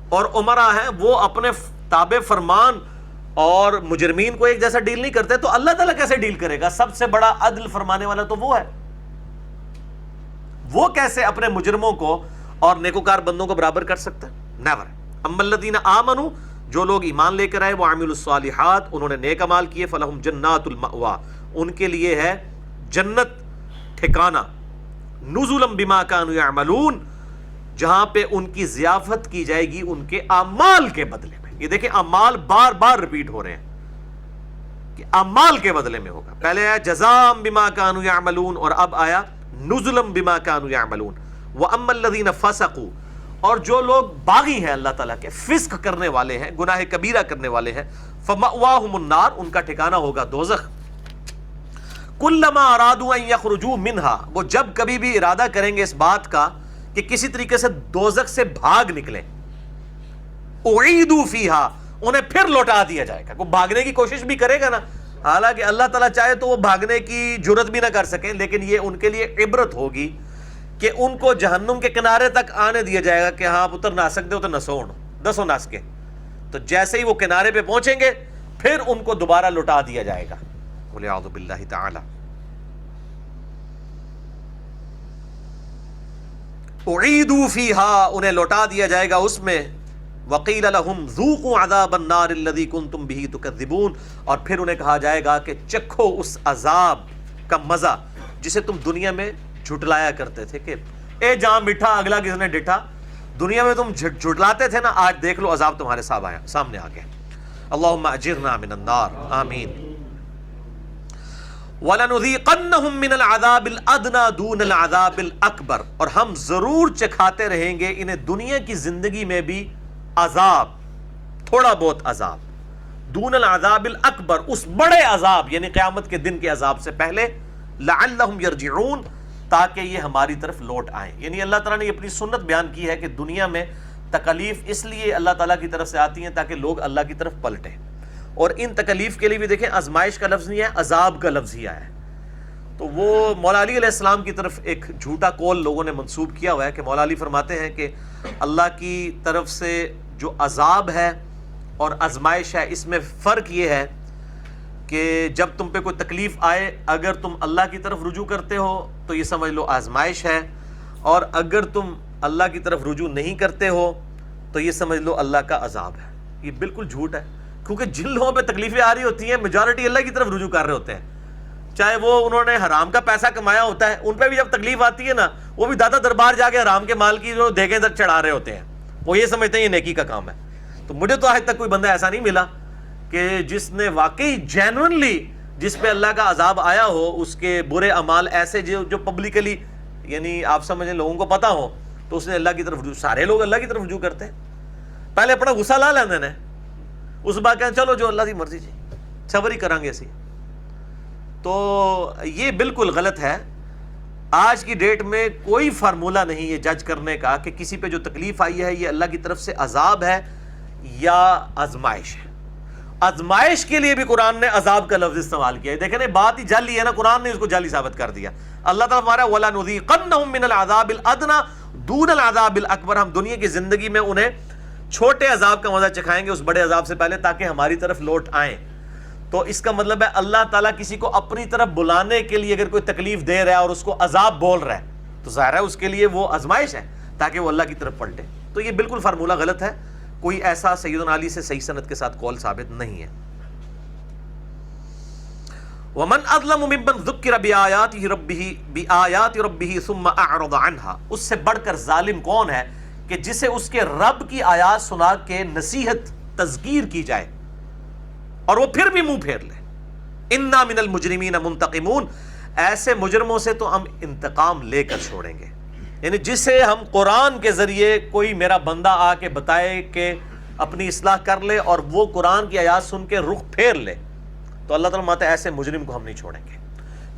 اور امراء ہیں وہ اپنے تابع فرمان اور مجرمین کو ایک جیسا ڈیل نہیں کرتے، تو اللہ تعالیٰ کیسے ڈیل کرے گا؟ سب سے بڑا عدل فرمانے والا تو وہ ہے، وہ کیسے اپنے مجرموں کو اور نیکوکار بندوں کو برابر کر سکتا ہے؟ نیور۔ اما الذین آمنوا جو لوگ ایمان لے کر آئے وہ عامل الصالحات، انہوں نے نیک اعمال کیے، فلہم جنات المأوا، ان کے لیے ہے جنت ٹھکانہ، نزلا بما كانوا يعملون، جہاں پہ ان کی ضیافت کی جائے گی ان کے اعمال کے بدلے میں. یہ دیکھیں اعمال بار بار ریپیٹ ہو رہے ہیں کہ اعمال کے بدلے میں ہوگا. پہلے آیا جزاء بما كانوا يعملون، اور اب آیا نزلا بما كانوا يعملون. واما الذين فسقوا، اور جو لوگ باغی ہیں اللہ تعالیٰ کے، فسق کرنے والے ہیں، گناہ کبیرہ کرنے والے ہیں، فمأواہم النار، ان کا ٹھکانہ ہوگا دوزخ. کلما ارادوا ان یخرجوا منہا، وہ جب کبھی بھی ارادہ کریں گے اس بات کا کہ کسی طریقے سے دوزخ سے بھاگ نکلیں، اعیدوا فیہا، انہیں پھر لوٹا دیا جائے گا. کوئی بھاگنے کی کوشش بھی کرے گا نا، حالانکہ اللہ تعالیٰ چاہے تو وہ بھاگنے کی جرت بھی نہ کر سکیں، لیکن یہ ان کے لیے عبرت ہوگی کہ ان کو جہنم کے کنارے تک آنے دیا جائے گا کہ ہاں پتر نہ سکتے ہو تو نسو دسو نس کے. تو جیسے ہی وہ کنارے پہ پہنچیں گے پھر ان کو دوبارہ لوٹا دیا جائے گا. وَلِعَوْذُ بِاللَّهِ تَعَالَى. اُعِیدُوا فِيهَا، انہیں لوٹا دیا جائے گا اس میں. وَقِيلَ لَهُمْ ذُوقُوا عَذَابَ النَّارِ الَّذِي كُنْتُمْ بِهِ تُكَذِّبُونَ، اور پھر انہیں کہا جائے گا کہ چکھو اس عذاب کا مزہ جسے تم دنیا میں جھٹلایا کرتے تھے کہ اے جہاں میٹھا اگلا کس نے ڈٹھا. دنیا میں تم جھٹلاتے تھے نا، آج دیکھ لو عذاب تمہارے سامنے آ گیا. اللہم اجرنا من النار، آمین. وَلَنُذِيقَنَّهُم مِّنَ الْعَذَابِ الْأَدْنَىٰ دُونَ الْعَذَابِ الْأَكْبَرِ، اور ہم ضرور چکھاتے رہیں گے انہیں دنیا کی زندگی میں بھی عذاب، تھوڑا بہت عذاب، دون العذاب الاکبر، اس بڑے عذاب یعنی قیامت کے دن کے عذاب سے پہلے، لعلہم یرجعون، تاکہ یہ ہماری طرف لوٹ آئیں. یعنی اللہ تعالیٰ نے اپنی سنت بیان کی ہے کہ دنیا میں تکلیف اس لیے اللہ تعالیٰ کی طرف سے آتی ہیں تاکہ لوگ اللہ کی طرف پلٹیں. اور ان تکلیف کے لیے بھی دیکھیں آزمائش کا لفظ نہیں ہے، عذاب کا لفظ ہی آیا ہے. تو وہ مولا علی علیہ السلام کی طرف ایک جھوٹا قول لوگوں نے منسوب کیا ہوا ہے کہ مولا علی فرماتے ہیں کہ اللہ کی طرف سے جو عذاب ہے اور آزمائش ہے اس میں فرق یہ ہے کہ جب تم پہ کوئی تکلیف آئے اگر تم اللہ کی طرف رجوع کرتے ہو تو یہ سمجھ لو آزمائش ہے، اور اگر تم اللہ کی طرف رجوع نہیں کرتے ہو تو یہ سمجھ لو اللہ کا عذاب ہے. یہ بالکل جھوٹ ہے، کیونکہ جن لوگوں پہ تکلیفیں آ رہی ہوتی ہیں میجورٹی اللہ کی طرف رجوع کر رہے ہوتے ہیں. چاہے وہ انہوں نے حرام کا پیسہ کمایا ہوتا ہے، ان پہ بھی جب تکلیف آتی ہے نا وہ بھی دادا دربار جا کے حرام کے مال کی جو دیگیں در چڑھا رہے ہوتے ہیں، وہ یہ سمجھتے ہیں یہ نیکی کا کام ہے. تو مجھے تو آج تک کوئی بندہ ایسا نہیں ملا کہ جس نے واقعی جینوئنلی جس پہ اللہ کا عذاب آیا ہو اس کے برے اعمال ایسے جو پبلکلی یعنی آپ سمجھیں لوگوں کو پتا ہو تو اس نے اللہ کی طرف رجوع. سارے لوگ اللہ کی طرف رجوع کرتے ہیں، پہلے اپنا غصہ لا لیندے نے، اس بات کہیں چلو جو اللہ کی مرضی جی صبر ہی کریں گے اسی. تو یہ بالکل غلط ہے. آج کی ڈیٹ میں کوئی فارمولہ نہیں یہ جج کرنے کا کہ کسی پہ جو تکلیف آئی ہے یہ اللہ کی طرف سے عذاب ہے یا آزمائش ہے. آزمائش کے لیے بھی قرآن نے عذاب کا لفظ استعمال کیا ہے. دیکھیں نا بات ہی جعلی ہے نا، قرآن نے اس کو جعلی ثابت کر دیا. اللہ تعالیٰ ہمارا وَلَنُذِيقَنَّهُم مِّنَ الْعَذَابِ الْأَدْنَىٰ دُونَ الْعَذَابِ الْأَكْبَرِ، ہم دنیا کی زندگی میں انہیں چھوٹے عذاب کا مزہ چکھائیں گے اس بڑے عذاب سے پہلے تاکہ ہماری طرف لوٹ آئیں. تو اس کا مطلب ہے اللہ تعالیٰ کسی کو اپنی طرف بلانے کے لیے اگر کوئی تکلیف دے رہا ہے اور اس کو عذاب بول رہا ہے تو ظاہر ہے اس کے لیے وہ آزمائش ہے تاکہ وہ اللہ کی طرف پلٹے. تو یہ بالکل فارمولہ غلط ہے، کوئی ایسا سیدنا علی سے صحیح سند کے ساتھ قول ثابت نہیں ہے. وَمَنْ أَظْلَمُ مِمَّنْ ذُكِّرَ بِآيَاتِ رَبِّهِ ثُمَّ أَعْرَضَ عَنْهَا، اس سے بڑھ کر ظالم کون ہے کہ جسے اس کے رب کی آیات سنا کے نصیحت تذکیر کی جائے اور وہ پھر بھی منہ پھیر لے. اِنَّا مِنَ الْمُجْرِمِينَ مُنْتَقِمُونَ، ایسے مجرموں سے تو ہم انتقام لے کر چھوڑیں گے. یعنی جسے ہم قرآن کے ذریعے کوئی میرا بندہ آ کے بتائے کہ اپنی اصلاح کر لے اور وہ قرآن کی آیات سن کے رخ پھیر لے تو اللہ تعالیٰ ماتا ہے ایسے مجرم کو ہم نہیں چھوڑیں گے.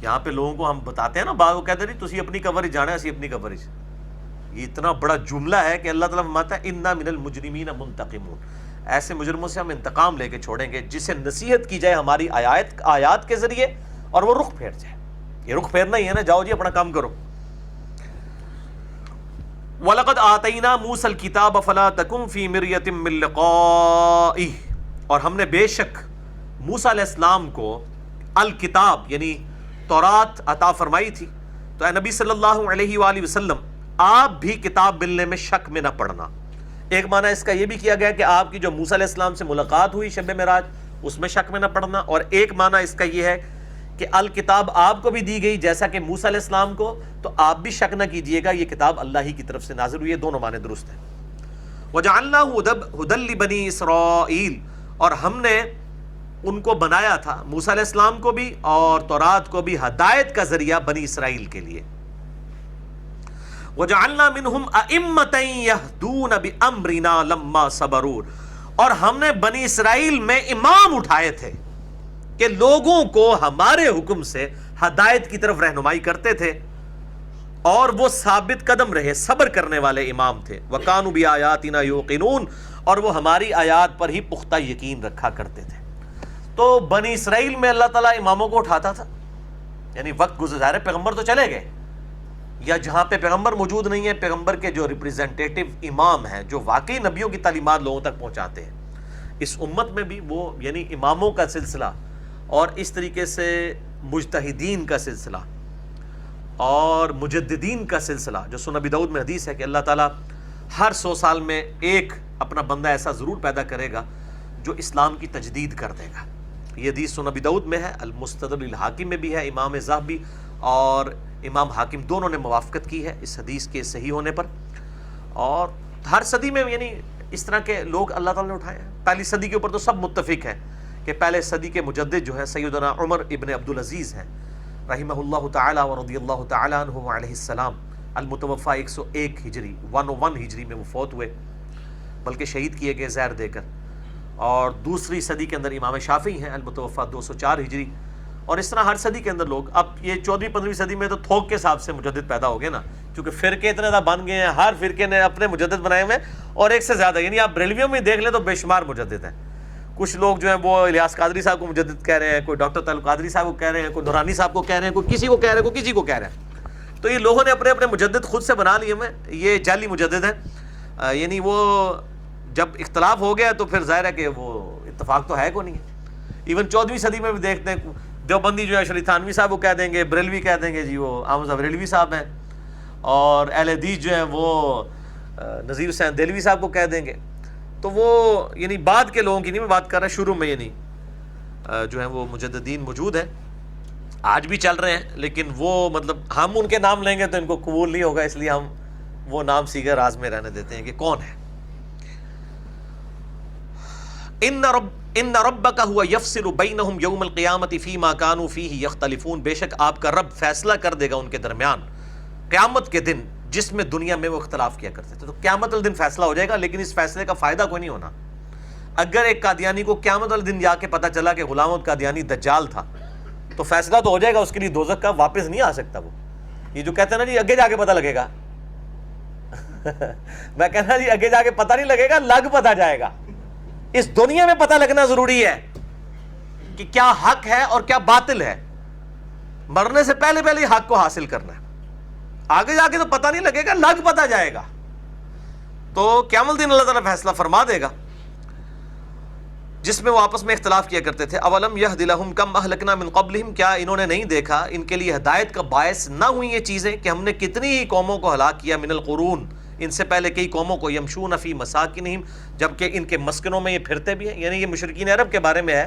یہاں پہ لوگوں کو ہم بتاتے ہیں نا، بعض وہ کہتے ہیں تسی اپنی کوریج جانا ہے، اسی اپنی کوریج. یہ اتنا بڑا جملہ ہے کہ اللہ تعالیٰ فرماتا ہے اِنَّا مِنَ الْمُجْرِمِينَ مُنْتَقِمُونَ، ایسے مجرموں سے ہم انتقام لے کے چھوڑیں گے جسے نصیحت کی جائے ہماری آیات کے ذریعے اور وہ رخ پھیر جائے. یہ رخ پھیرنا ہی ہے نا، جاؤ جی اپنا کام کرو. وَلَقَدْ آتَيْنَا مُوسَى الْكِتَابَ فَلَا تَكُنْ فِي مِرْيَةٍ مِّن لِقَائِهِ، اور ہم نے بے شک موسیٰ علیہ السلام کو الکتاب یعنی تورات عطا فرمائی تھی. تو اے نبی صلی اللہ علیہ وآلہ وسلم آپ بھی کتاب ملنے میں شک میں نہ پڑنا. ایک معنی اس کا یہ بھی کیا گیا کہ آپ کی جو موسیٰ علیہ السلام سے ملاقات ہوئی شب معراج، اس میں شک میں نہ پڑنا، اور ایک معنی اس کا یہ ہے کہ الکتاب آپ کو بھی دی گئی جیسا کہ موسیٰ علیہ السلام کو، تو آپ بھی شک نہ کیجئے گا، یہ کتاب اللہ ہی کی طرف سے نازل ہوئی ہے۔ دونوں معنی درست ہیں۔ وَجَعَلْنَاهُ هُدًى لِبَنِي إِسْرَائِيلَ، اور ہم نے ان کو بنایا تھا، موسیٰ علیہ السلام کو بھی اور تورات کو بھی، ہدایت کا ذریعہ بنی اسرائیل کے لیے۔ وَجَعَلْنَا مِنْهُمْ أَئِمَّةً يَهْدُونَ بِأَمْرِنَا لَمَّا صَبَرُوا، اور ہم نے بنی اسرائیل میں امام اٹھائے تھے کہ لوگوں کو ہمارے حکم سے ہدایت کی طرف رہنمائی کرتے تھے، اور وہ ثابت قدم رہے، صبر کرنے والے امام تھے۔ وَكَانُوا بِآيَاتِنَا يُوقِنُونَ، اور وہ ہماری آیات پر ہی پختہ یقین رکھا کرتے تھے۔ تو بنی اسرائیل میں اللہ تعالیٰ اماموں کو اٹھاتا تھا، یعنی وقت گزر، پیغمبر تو چلے گئے، یا جہاں پہ پیغمبر موجود نہیں ہے، پیغمبر کے جو ریپریزنٹیٹو امام ہیں جو واقعی نبیوں کی تعلیمات لوگوں تک پہنچاتے ہیں، اس امت میں بھی وہ یعنی اماموں کا سلسلہ اور اس طریقے سے مجتہدین کا سلسلہ اور مجددین کا سلسلہ، جو سنن ابی داؤد میں حدیث ہے کہ اللہ تعالیٰ ہر 100 سال میں ایک اپنا بندہ ایسا ضرور پیدا کرے گا جو اسلام کی تجدید کر دے گا۔ یہ حدیث سنن ابی داؤد میں ہے، المستدرک الحاکم میں بھی ہے، امام ذہبی اور امام حاکم دونوں نے موافقت کی ہے اس حدیث کے صحیح ہونے پر۔ اور ہر صدی میں یعنی اس طرح کے لوگ اللہ تعالیٰ نے اٹھائے ہیں۔ پہلی صدی کے اوپر تو سب متفق ہیں کہ پہلے صدی کے مجدد جو ہے سیدنا عمر ابن عبدالعزیز ہیں رحمہ اللہ تعالی و رضی اللہ تعالی عنہ علیہ السلام، المتوفی 101 ہجری 101 ہجری میں وہ فوت ہوئے، بلکہ شہید کیے گئے زہر دے کر۔ اور دوسری صدی کے اندر امام شافعی ہیں المتوفی 204 ہجری، اور اس طرح ہر صدی کے اندر لوگ، اب یہ 14ویں-15ویں صدی میں تو تھوک کے حساب سے مجدد پیدا ہو گئے نا، کیونکہ فرقے اتنے زیادہ بن گئے ہیں، ہر فرقے نے اپنے مجدد بنائے ہوئے، اور ایک سے زیادہ، یعنی آپ بریلویوں میں دیکھ لیں تو بے شمار مجدد ہیں۔ کچھ لوگ جو ہیں وہ الیاس قادری صاحب کو مجدد کہہ رہے ہیں، کوئی ڈاکٹر تعلق قادری صاحب کو کہہ رہے ہیں، کوئی نورانی صاحب کو کہہ رہے ہیں، کوئی کسی کو کہہ رہے ہیں، کوئی کسی کو کہہ رہے ہیں۔ تو یہ لوگوں نے اپنے اپنے مجدد خود سے بنا لیے ہیں، یہ جعلی مجدد ہیں، یعنی وہ جب اختلاف ہو گیا تو پھر ظاہر ہے کہ وہ اتفاق تو ہے کو نہیں ہے۔ ایون 14ویں صدی میں بھی دیکھتے ہیں دیوبندی جو ہے شریف تھانوی صاحب کو کہہ دیں گے، بریلوی کہہ دیں گے جی وہ احمد صاحب بریلوی صاحب ہیں، اور اہل حدیث جو ہیں وہ نذیر حسین دہلوی صاحب کو کہہ دیں گے۔ تو وہ یعنی بعد کے لوگوں کی نہیں میں بات کر رہا، شروع میں یعنی جو ہیں وہ مجددین موجود ہیں، آج بھی چل رہے ہیں، لیکن وہ مطلب ہم ان کے نام لیں گے تو ان کو قبول نہیں ہوگا، اس لیے ہم وہ نام سیگا راز میں رہنے دیتے ہیں کہ کون ہے۔ ان ربک هو یفصل بینہم یوم القیامۃ فیما کانوا فیہ یختلفون، بے شک آپ کا رب فیصلہ کر دے گا ان کے درمیان قیامت کے دن جس میں دنیا میں وہ اختلاف کیا کرتے تھے۔ تو قیامت والے دن فیصلہ ہو جائے گا، لیکن اس فیصلے کا فائدہ کوئی نہیں ہونا۔ اگر ایک قادیانی کو قیامت والے دن جا کے پتہ چلا کہ غلام احمد قادیانی دجال تھا، تو فیصلہ تو ہو جائے گا، اس کے لیے دوزخ کا واپس نہیں آ سکتا۔ وہ یہ جو کہتے ہیں نا جی اگے جا کے پتہ لگے گا میں کہنا جی اگے جا کے پتہ نہیں لگے گا، لگ پتہ جائے گا۔ اس دنیا میں پتہ لگنا ضروری ہے کہ کیا حق ہے اور کیا باطل ہے، مرنے سے پہلے پہلے حق کو حاصل کرنا ہے، آگے جا کے تو پتہ نہیں لگے گا، لگ پتہ جائے گا۔ تو قیامت دن اللہ تعالیٰ فیصلہ فرما دے گا جس میں وہ آپس میں اختلاف کیا کرتے تھے۔ اولم یہد لہم کم اہلکنا من قبلہم، کیا انہوں نے نہیں دیکھا ان کے لیے ہدایت کا باعث نہ ہوئی یہ چیزیں کہ ہم نے کتنی ہی قوموں کو ہلاک کیا، من القرون، ان سے پہلے کئی قوموں کو، یمشون فی مساکنہم، جبکہ ان کے مسکنوں میں یہ پھرتے بھی ہیں۔ یعنی یہ مشرکین عرب کے بارے میں ہے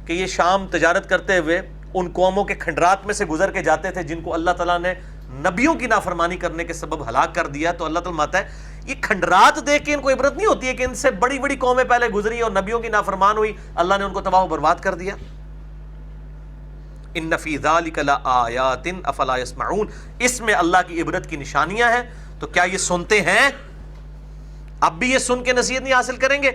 کہ یہ شام تجارت کرتے ہوئے ان قوموں کے کھنڈرات میں سے گزر کے جاتے تھے جن کو اللہ تعالیٰ نے نبیوں کی نافرمانی کرنے کے سبب ہلاک کر دیا۔ تو اللہ تعالیٰ ماتا ہے یہ کھنڈرات دیکھ کے ان کو عبرت نہیں ہوتی ہے کہ ان سے بڑی بڑی قومیں پہلے گزری اور نبیوں کی نافرمان ہوئی، اللہ نے ان کو تباہ و برباد کر دیا۔ ان فی ذلک لآیات افلا یسمعون، اس میں اللہ کی عبرت کی نشانیاں ہیں، تو کیا یہ سنتے ہیں؟ اب بھی یہ سن کے نصیحت نہیں حاصل کریں گے؟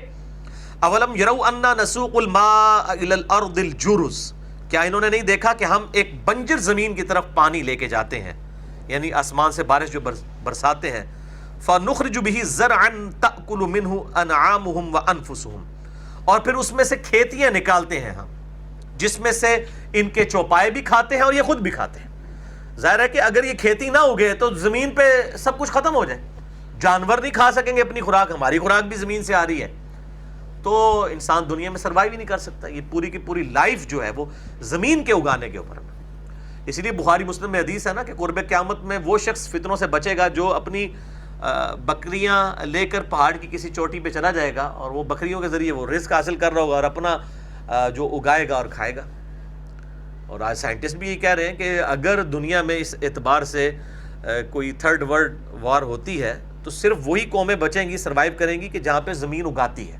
اولم یروا انا نسوق الماء الی الارض الجرز، کیا انہوں نے نہیں دیکھا کہ ہم ایک بنجر زمین کی طرف پانی لے کے جاتے ہیں، یعنی آسمان سے بارش جو برساتے ہیں، فنخرج به زرعا تاکل منه انعامهم وانفسهم، اور پھر اس میں سے کھیتیاں نکالتے ہیں ہم جس میں سے ان کے چوپائے بھی کھاتے ہیں اور یہ خود بھی کھاتے ہیں۔ ظاہر ہے کہ اگر یہ کھیتی نہ اگے تو زمین پہ سب کچھ ختم ہو جائے، جانور نہیں کھا سکیں گے اپنی خوراک، ہماری خوراک بھی زمین سے آ رہی ہے، تو انسان دنیا میں سروائیو ہی نہیں کر سکتا۔ یہ پوری کی پوری لائف جو ہے وہ زمین کے اگانے کے اوپر ہے۔ اسی لیے بخاری مسلم میں حدیث ہے نا کہ قرب قیامت میں وہ شخص فتنوں سے بچے گا جو اپنی بکریاں لے کر پہاڑ کی کسی چوٹی پہ چلا جائے گا اور وہ بکریوں کے ذریعے وہ رزق حاصل کر رہا ہوگا اور اپنا جو اگائے گا اور کھائے گا. اور آج سائنٹسٹ بھی یہ کہہ رہے ہیں کہ اگر دنیا میں اس اعتبار سے کوئی تھرڈ ورلڈ وار ہوتی ہے تو صرف وہی قومیں بچیں گی، سروائیو کریں گی کہ جہاں پہ زمین اگاتی ہے.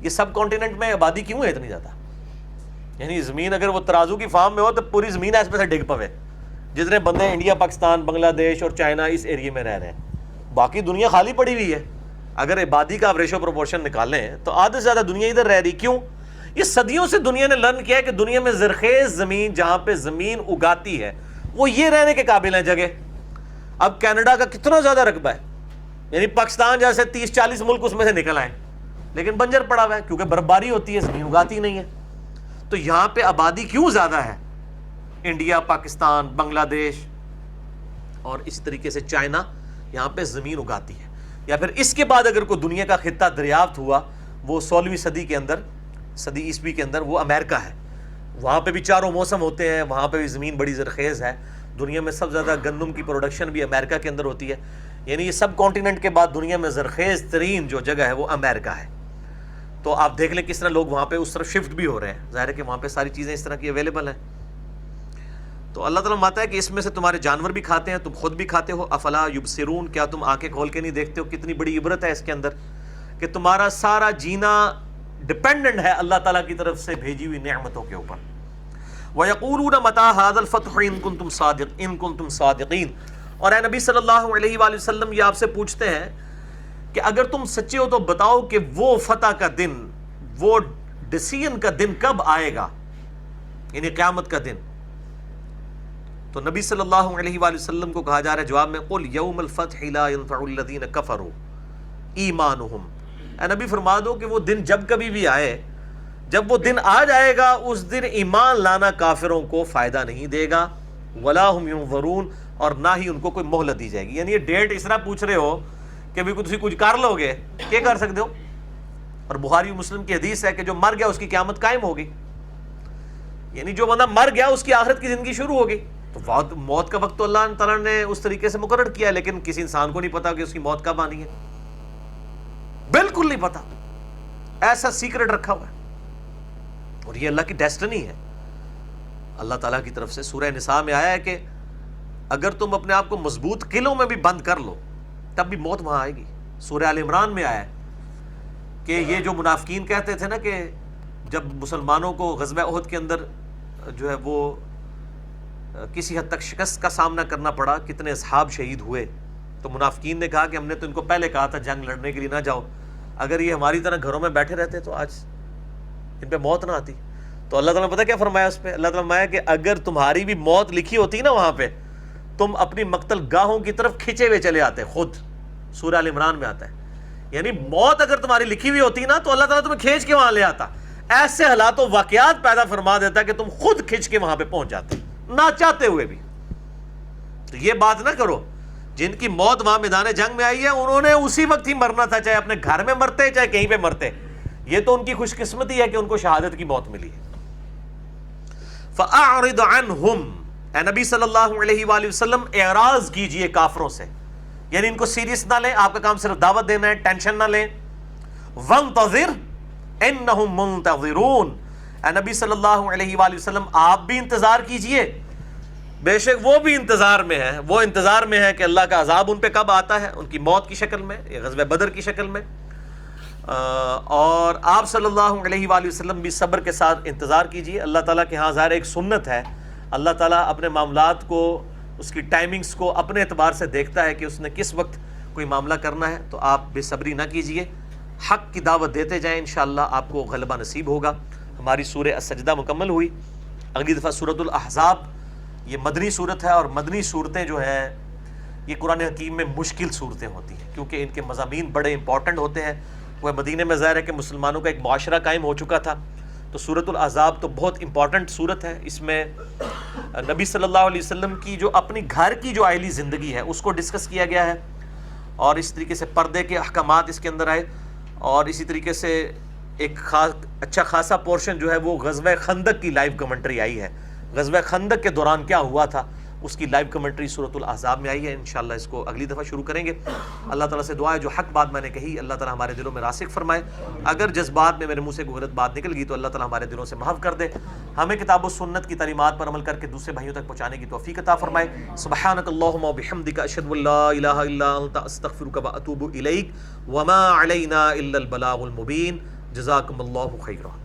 یہ سب کانٹیننٹ میں آبادی کیوں ہے اتنی زیادہ؟ یعنی زمین اگر وہ ترازو کی فارم میں ہو تو پوری زمین ایسے پہ سے ڈگ پوے. جتنے بندے انڈیا، پاکستان، بنگلہ دیش اور چائنا اس ایریے میں رہ رہے ہیں، باقی دنیا خالی پڑی ہوئی ہے. اگر آبادی کا آپ ریشو پروپورشن نکالیں تو آدھے سے زیادہ دنیا ادھر رہ رہی. کیوں؟ یہ صدیوں سے دنیا نے لرن کیا ہے کہ دنیا میں زرخیز زمین جہاں پہ زمین اگاتی ہے وہ یہ رہنے کے قابل ہیں جگہ. اب کینیڈا کا کتنا زیادہ رقبہ ہے، یعنی پاکستان جیسے 30-40 ملک اس میں سے نکل آئے، لیکن بنجر پڑا ہوا ہے کیونکہ برفباری ہوتی ہے، زمین اگاتی نہیں ہے. تو یہاں پہ آبادی کیوں زیادہ ہے؟ انڈیا، پاکستان، بنگلہ دیش اور اسی طریقے سے چائنا، یہاں پہ زمین اگاتی ہے. یا پھر اس کے بعد اگر کوئی دنیا کا خطہ دریافت ہوا وہ 16ویں صدی کے اندر، صدی عیسوی کے اندر، وہ امریکہ ہے. وہاں پہ بھی چاروں موسم ہوتے ہیں، وہاں پہ بھی زمین بڑی زرخیز ہے. دنیا میں سب سے زیادہ گندم کی پروڈکشن بھی امریکہ کے اندر ہوتی ہے. یعنی یہ سب کانٹیننٹ کے بعد دنیا میں زرخیز ترین جو جگہ ہے وہ امریکہ ہے. تو آپ دیکھ لیں کس طرح لوگ وہاں پہ اس طرف شفٹ بھی ہو رہے ہیں. ظاہر ہے کہ وہاں پہ ساری چیزیں اس طرح کی اویلیبل ہیں. تو اللہ تعالیٰ ماتا ہے کہ اس میں سے تمہارے جانور بھی کھاتے ہیں، تم خود بھی کھاتے ہو. افلا یبصرون، کیا تم آنکھیں کھول کے نہیں دیکھتے ہو؟ کتنی بڑی عبرت ہے اس کے اندر کہ تمہارا سارا جینا ڈپینڈنٹ ہے اللہ تعالیٰ کی طرف سے بھیجی ہوئی نعمتوں کے اوپر. وَيَقُولُونَ مَتَىٰ هَٰذَا الْفَتْحُ إِن كُنتُمْ صَادِقِينَ. اور اے نبی صلی اللہ علیہ وآلہ وسلم یہ آپ سے پوچھتے ہیں کہ اگر تم سچے ہو تو بتاؤ کہ وہ فتح کا دن، وہ ڈیسیژن کا دن کب آئے گا، یعنی قیامت کا دن. تو نبی صلی اللہ علیہ وآلہ وسلم کو کہا جا رہا ہے جواب میں، قُلْ يَوْمَ الْفَتْحِ لَا يَنْفَعُ الَّذِينَ كَفَرُوا إِيمَانُهُمْ. اے نبی فرما دو کہ وہ دن جب کبھی بھی آئے، جب وہ دن آ جائے گا اس دن ایمان لانا کافروں کو فائدہ نہیں دے گا. وَلَا هُمْ يُنظَرُونَ، اور نہ ہی ان کو کوئی مہلت دی جائے گی. یعنی یہ ڈیٹ اس طرح پوچھ رہے ہو کہ بھی تسی کچھ کر لو گے، کیا کر سکتے ہو؟ اور بخاری و مسلم کی حدیث ہے کہ جو مر گیا اس کی قیامت قائم ہوگی. یعنی جو بندہ مر گیا اس کی آخرت کی زندگی شروع ہوگی. تو موت کا وقت تو اللہ تعالیٰ نے اس طریقے سے مقرر کیا، لیکن کسی انسان کو نہیں پتا کہ اس کی موت کب آنی ہے. بالکل نہیں پتا، ایسا سیکرٹ رکھا ہوا ہے. اور یہ اللہ کی ڈیسٹنی ہے اللہ تعالیٰ کی طرف سے. سورہ نساء میں آیا ہے کہ اگر تم اپنے آپ کو مضبوط قلعوں میں بھی بند کر لو تب بھی موت وہاں آئے گی. سورہ آل عمران میں آیا ہے کہ یہ جو منافقین کہتے تھے نا کہ جب مسلمانوں کو غزوہ احد کے اندر جو ہے وہ کسی حد تک شکست کا سامنا کرنا پڑا، کتنے اصحاب شہید ہوئے، تو منافقین نے کہا کہ ہم نے تو ان کو پہلے کہا تھا جنگ لڑنے کے لیے نہ جاؤ، اگر یہ ہماری طرح گھروں میں بیٹھے رہتے تو آج ان پہ موت نہ آتی. تو اللہ تعالیٰ نے پتہ کیا فرمایا اس پہ؟ اللہ تعالیٰ نے فرمایا کہ اگر تمہاری بھی موت لکھی ہوتی نا وہاں پہ، تم اپنی مقتل گاہوں کی طرف کھچے ہوئے چلے آتے خود. سورہ آل عمران میں آتا ہے. یعنی موت اگر تمہاری لکھی ہوئی ہوتی نا تو اللہ تعالیٰ تمہیں کھینچ کے وہاں لے آتا. ایسے حالات و واقعات پیدا فرما دیتا کہ تم خود کھنچ کے وہاں پہ پہنچ جاتے نہ چاہتے ہوئے بھی. تو یہ بات نہ کرو، جن کی موت وہاں میدان جنگ میں آئی ہے انہوں نے اسی وقت ہی مرنا تھا، چاہے اپنے گھر میں مرتے چاہے کہیں پہ مرتے. یہ تو ان کی خوش قسمتی ہے کہ ان کو شہادت کی موت ملی ہے. فَأَعْرِضْ عَنْهُمْ، اے نبی صلی اللہ علیہ وآلہ وسلم اعراض کیجئے کافروں سے، یعنی ان کو سیریس نہ لیں، آپ کا کام صرف دعوت دینا ہے، ٹینشن نہ لیں. وَانْتَظِرْ إِنَّهُمْ مُنْتَظِرُونَ، اے نبی صلی اللہ علیہ وآلہ وسلم آپ بھی انتظار کیجئے، بے شک وہ بھی انتظار میں ہے. وہ انتظار میں ہے کہ اللہ کا عذاب ان پہ کب آتا ہے، ان کی موت کی شکل میں یا غزوہ بدر کی شکل میں. اور آپ صلی اللہ علیہ وآلہ وسلم بھی صبر کے ساتھ انتظار کیجئے. اللہ تعالیٰ کے ہاں ظاہر ایک سنت ہے، اللہ تعالیٰ اپنے معاملات کو، اس کی ٹائمنگز کو اپنے اعتبار سے دیکھتا ہے کہ اس نے کس وقت کوئی معاملہ کرنا ہے. تو آپ بے صبری نہ کیجئے، حق کی دعوت دیتے جائیں، انشاءاللہ آپ کو غلبہ نصیب ہوگا. ہماری سورہ السجدہ مکمل ہوئی. اگلی دفعہ سورۃ الاحزاب، یہ مدنی صورت ہے، اور مدنی صورتیں جو ہیں یہ قرآن حکیم میں مشکل صورتیں ہوتی ہیں کیونکہ ان کے مضامین بڑے امپورٹنٹ ہوتے ہیں. وہ مدینہ میں ظاہر ہے کہ مسلمانوں کا ایک معاشرہ قائم ہو چکا تھا، تو سورۃ الاحزاب تو بہت امپورٹنٹ صورت ہے. اس میں نبی صلی اللہ علیہ وسلم کی جو اپنی گھر کی جو عائلی زندگی ہے اس کو ڈسکس کیا گیا ہے، اور اس طریقے سے پردے کے احکامات اس کے اندر آئے. اور اسی طریقے سے ایک اچھا خاصا پورشن جو ہے وہ غزوہ خندق کی لائیو کمنٹری آئی ہے. غزوہ خندق کے دوران کیا ہوا تھا اس کی لائیو کمنٹری سورۃ الاحزاب میں آئی ہے، انشاءاللہ اس کو اگلی دفعہ شروع کریں گے۔ اللہ تعالیٰ سے دعا ہے جو حق بات میں نے کہی اللہ تعالیٰ ہمارے دلوں میں راسخ فرمائے، اگر جذبات میں میرے منہ سے کوئی غلط بات نکل گئی تو اللہ تعالیٰ ہمارے دلوں سے محو کر دے، ہمیں کتاب و سنت کی تعلیمات پر عمل کر کے دوسرے بھائیوں تک پہنچانے کی توفیق عطا فرمائے۔ سبحانک اللہم و بحمدک، اشہد ان لا الہ الا انت، استغفرک و اتوب الیک، وما علینا الا البلاغ المبین۔ جزاکم اللہ خیرا۔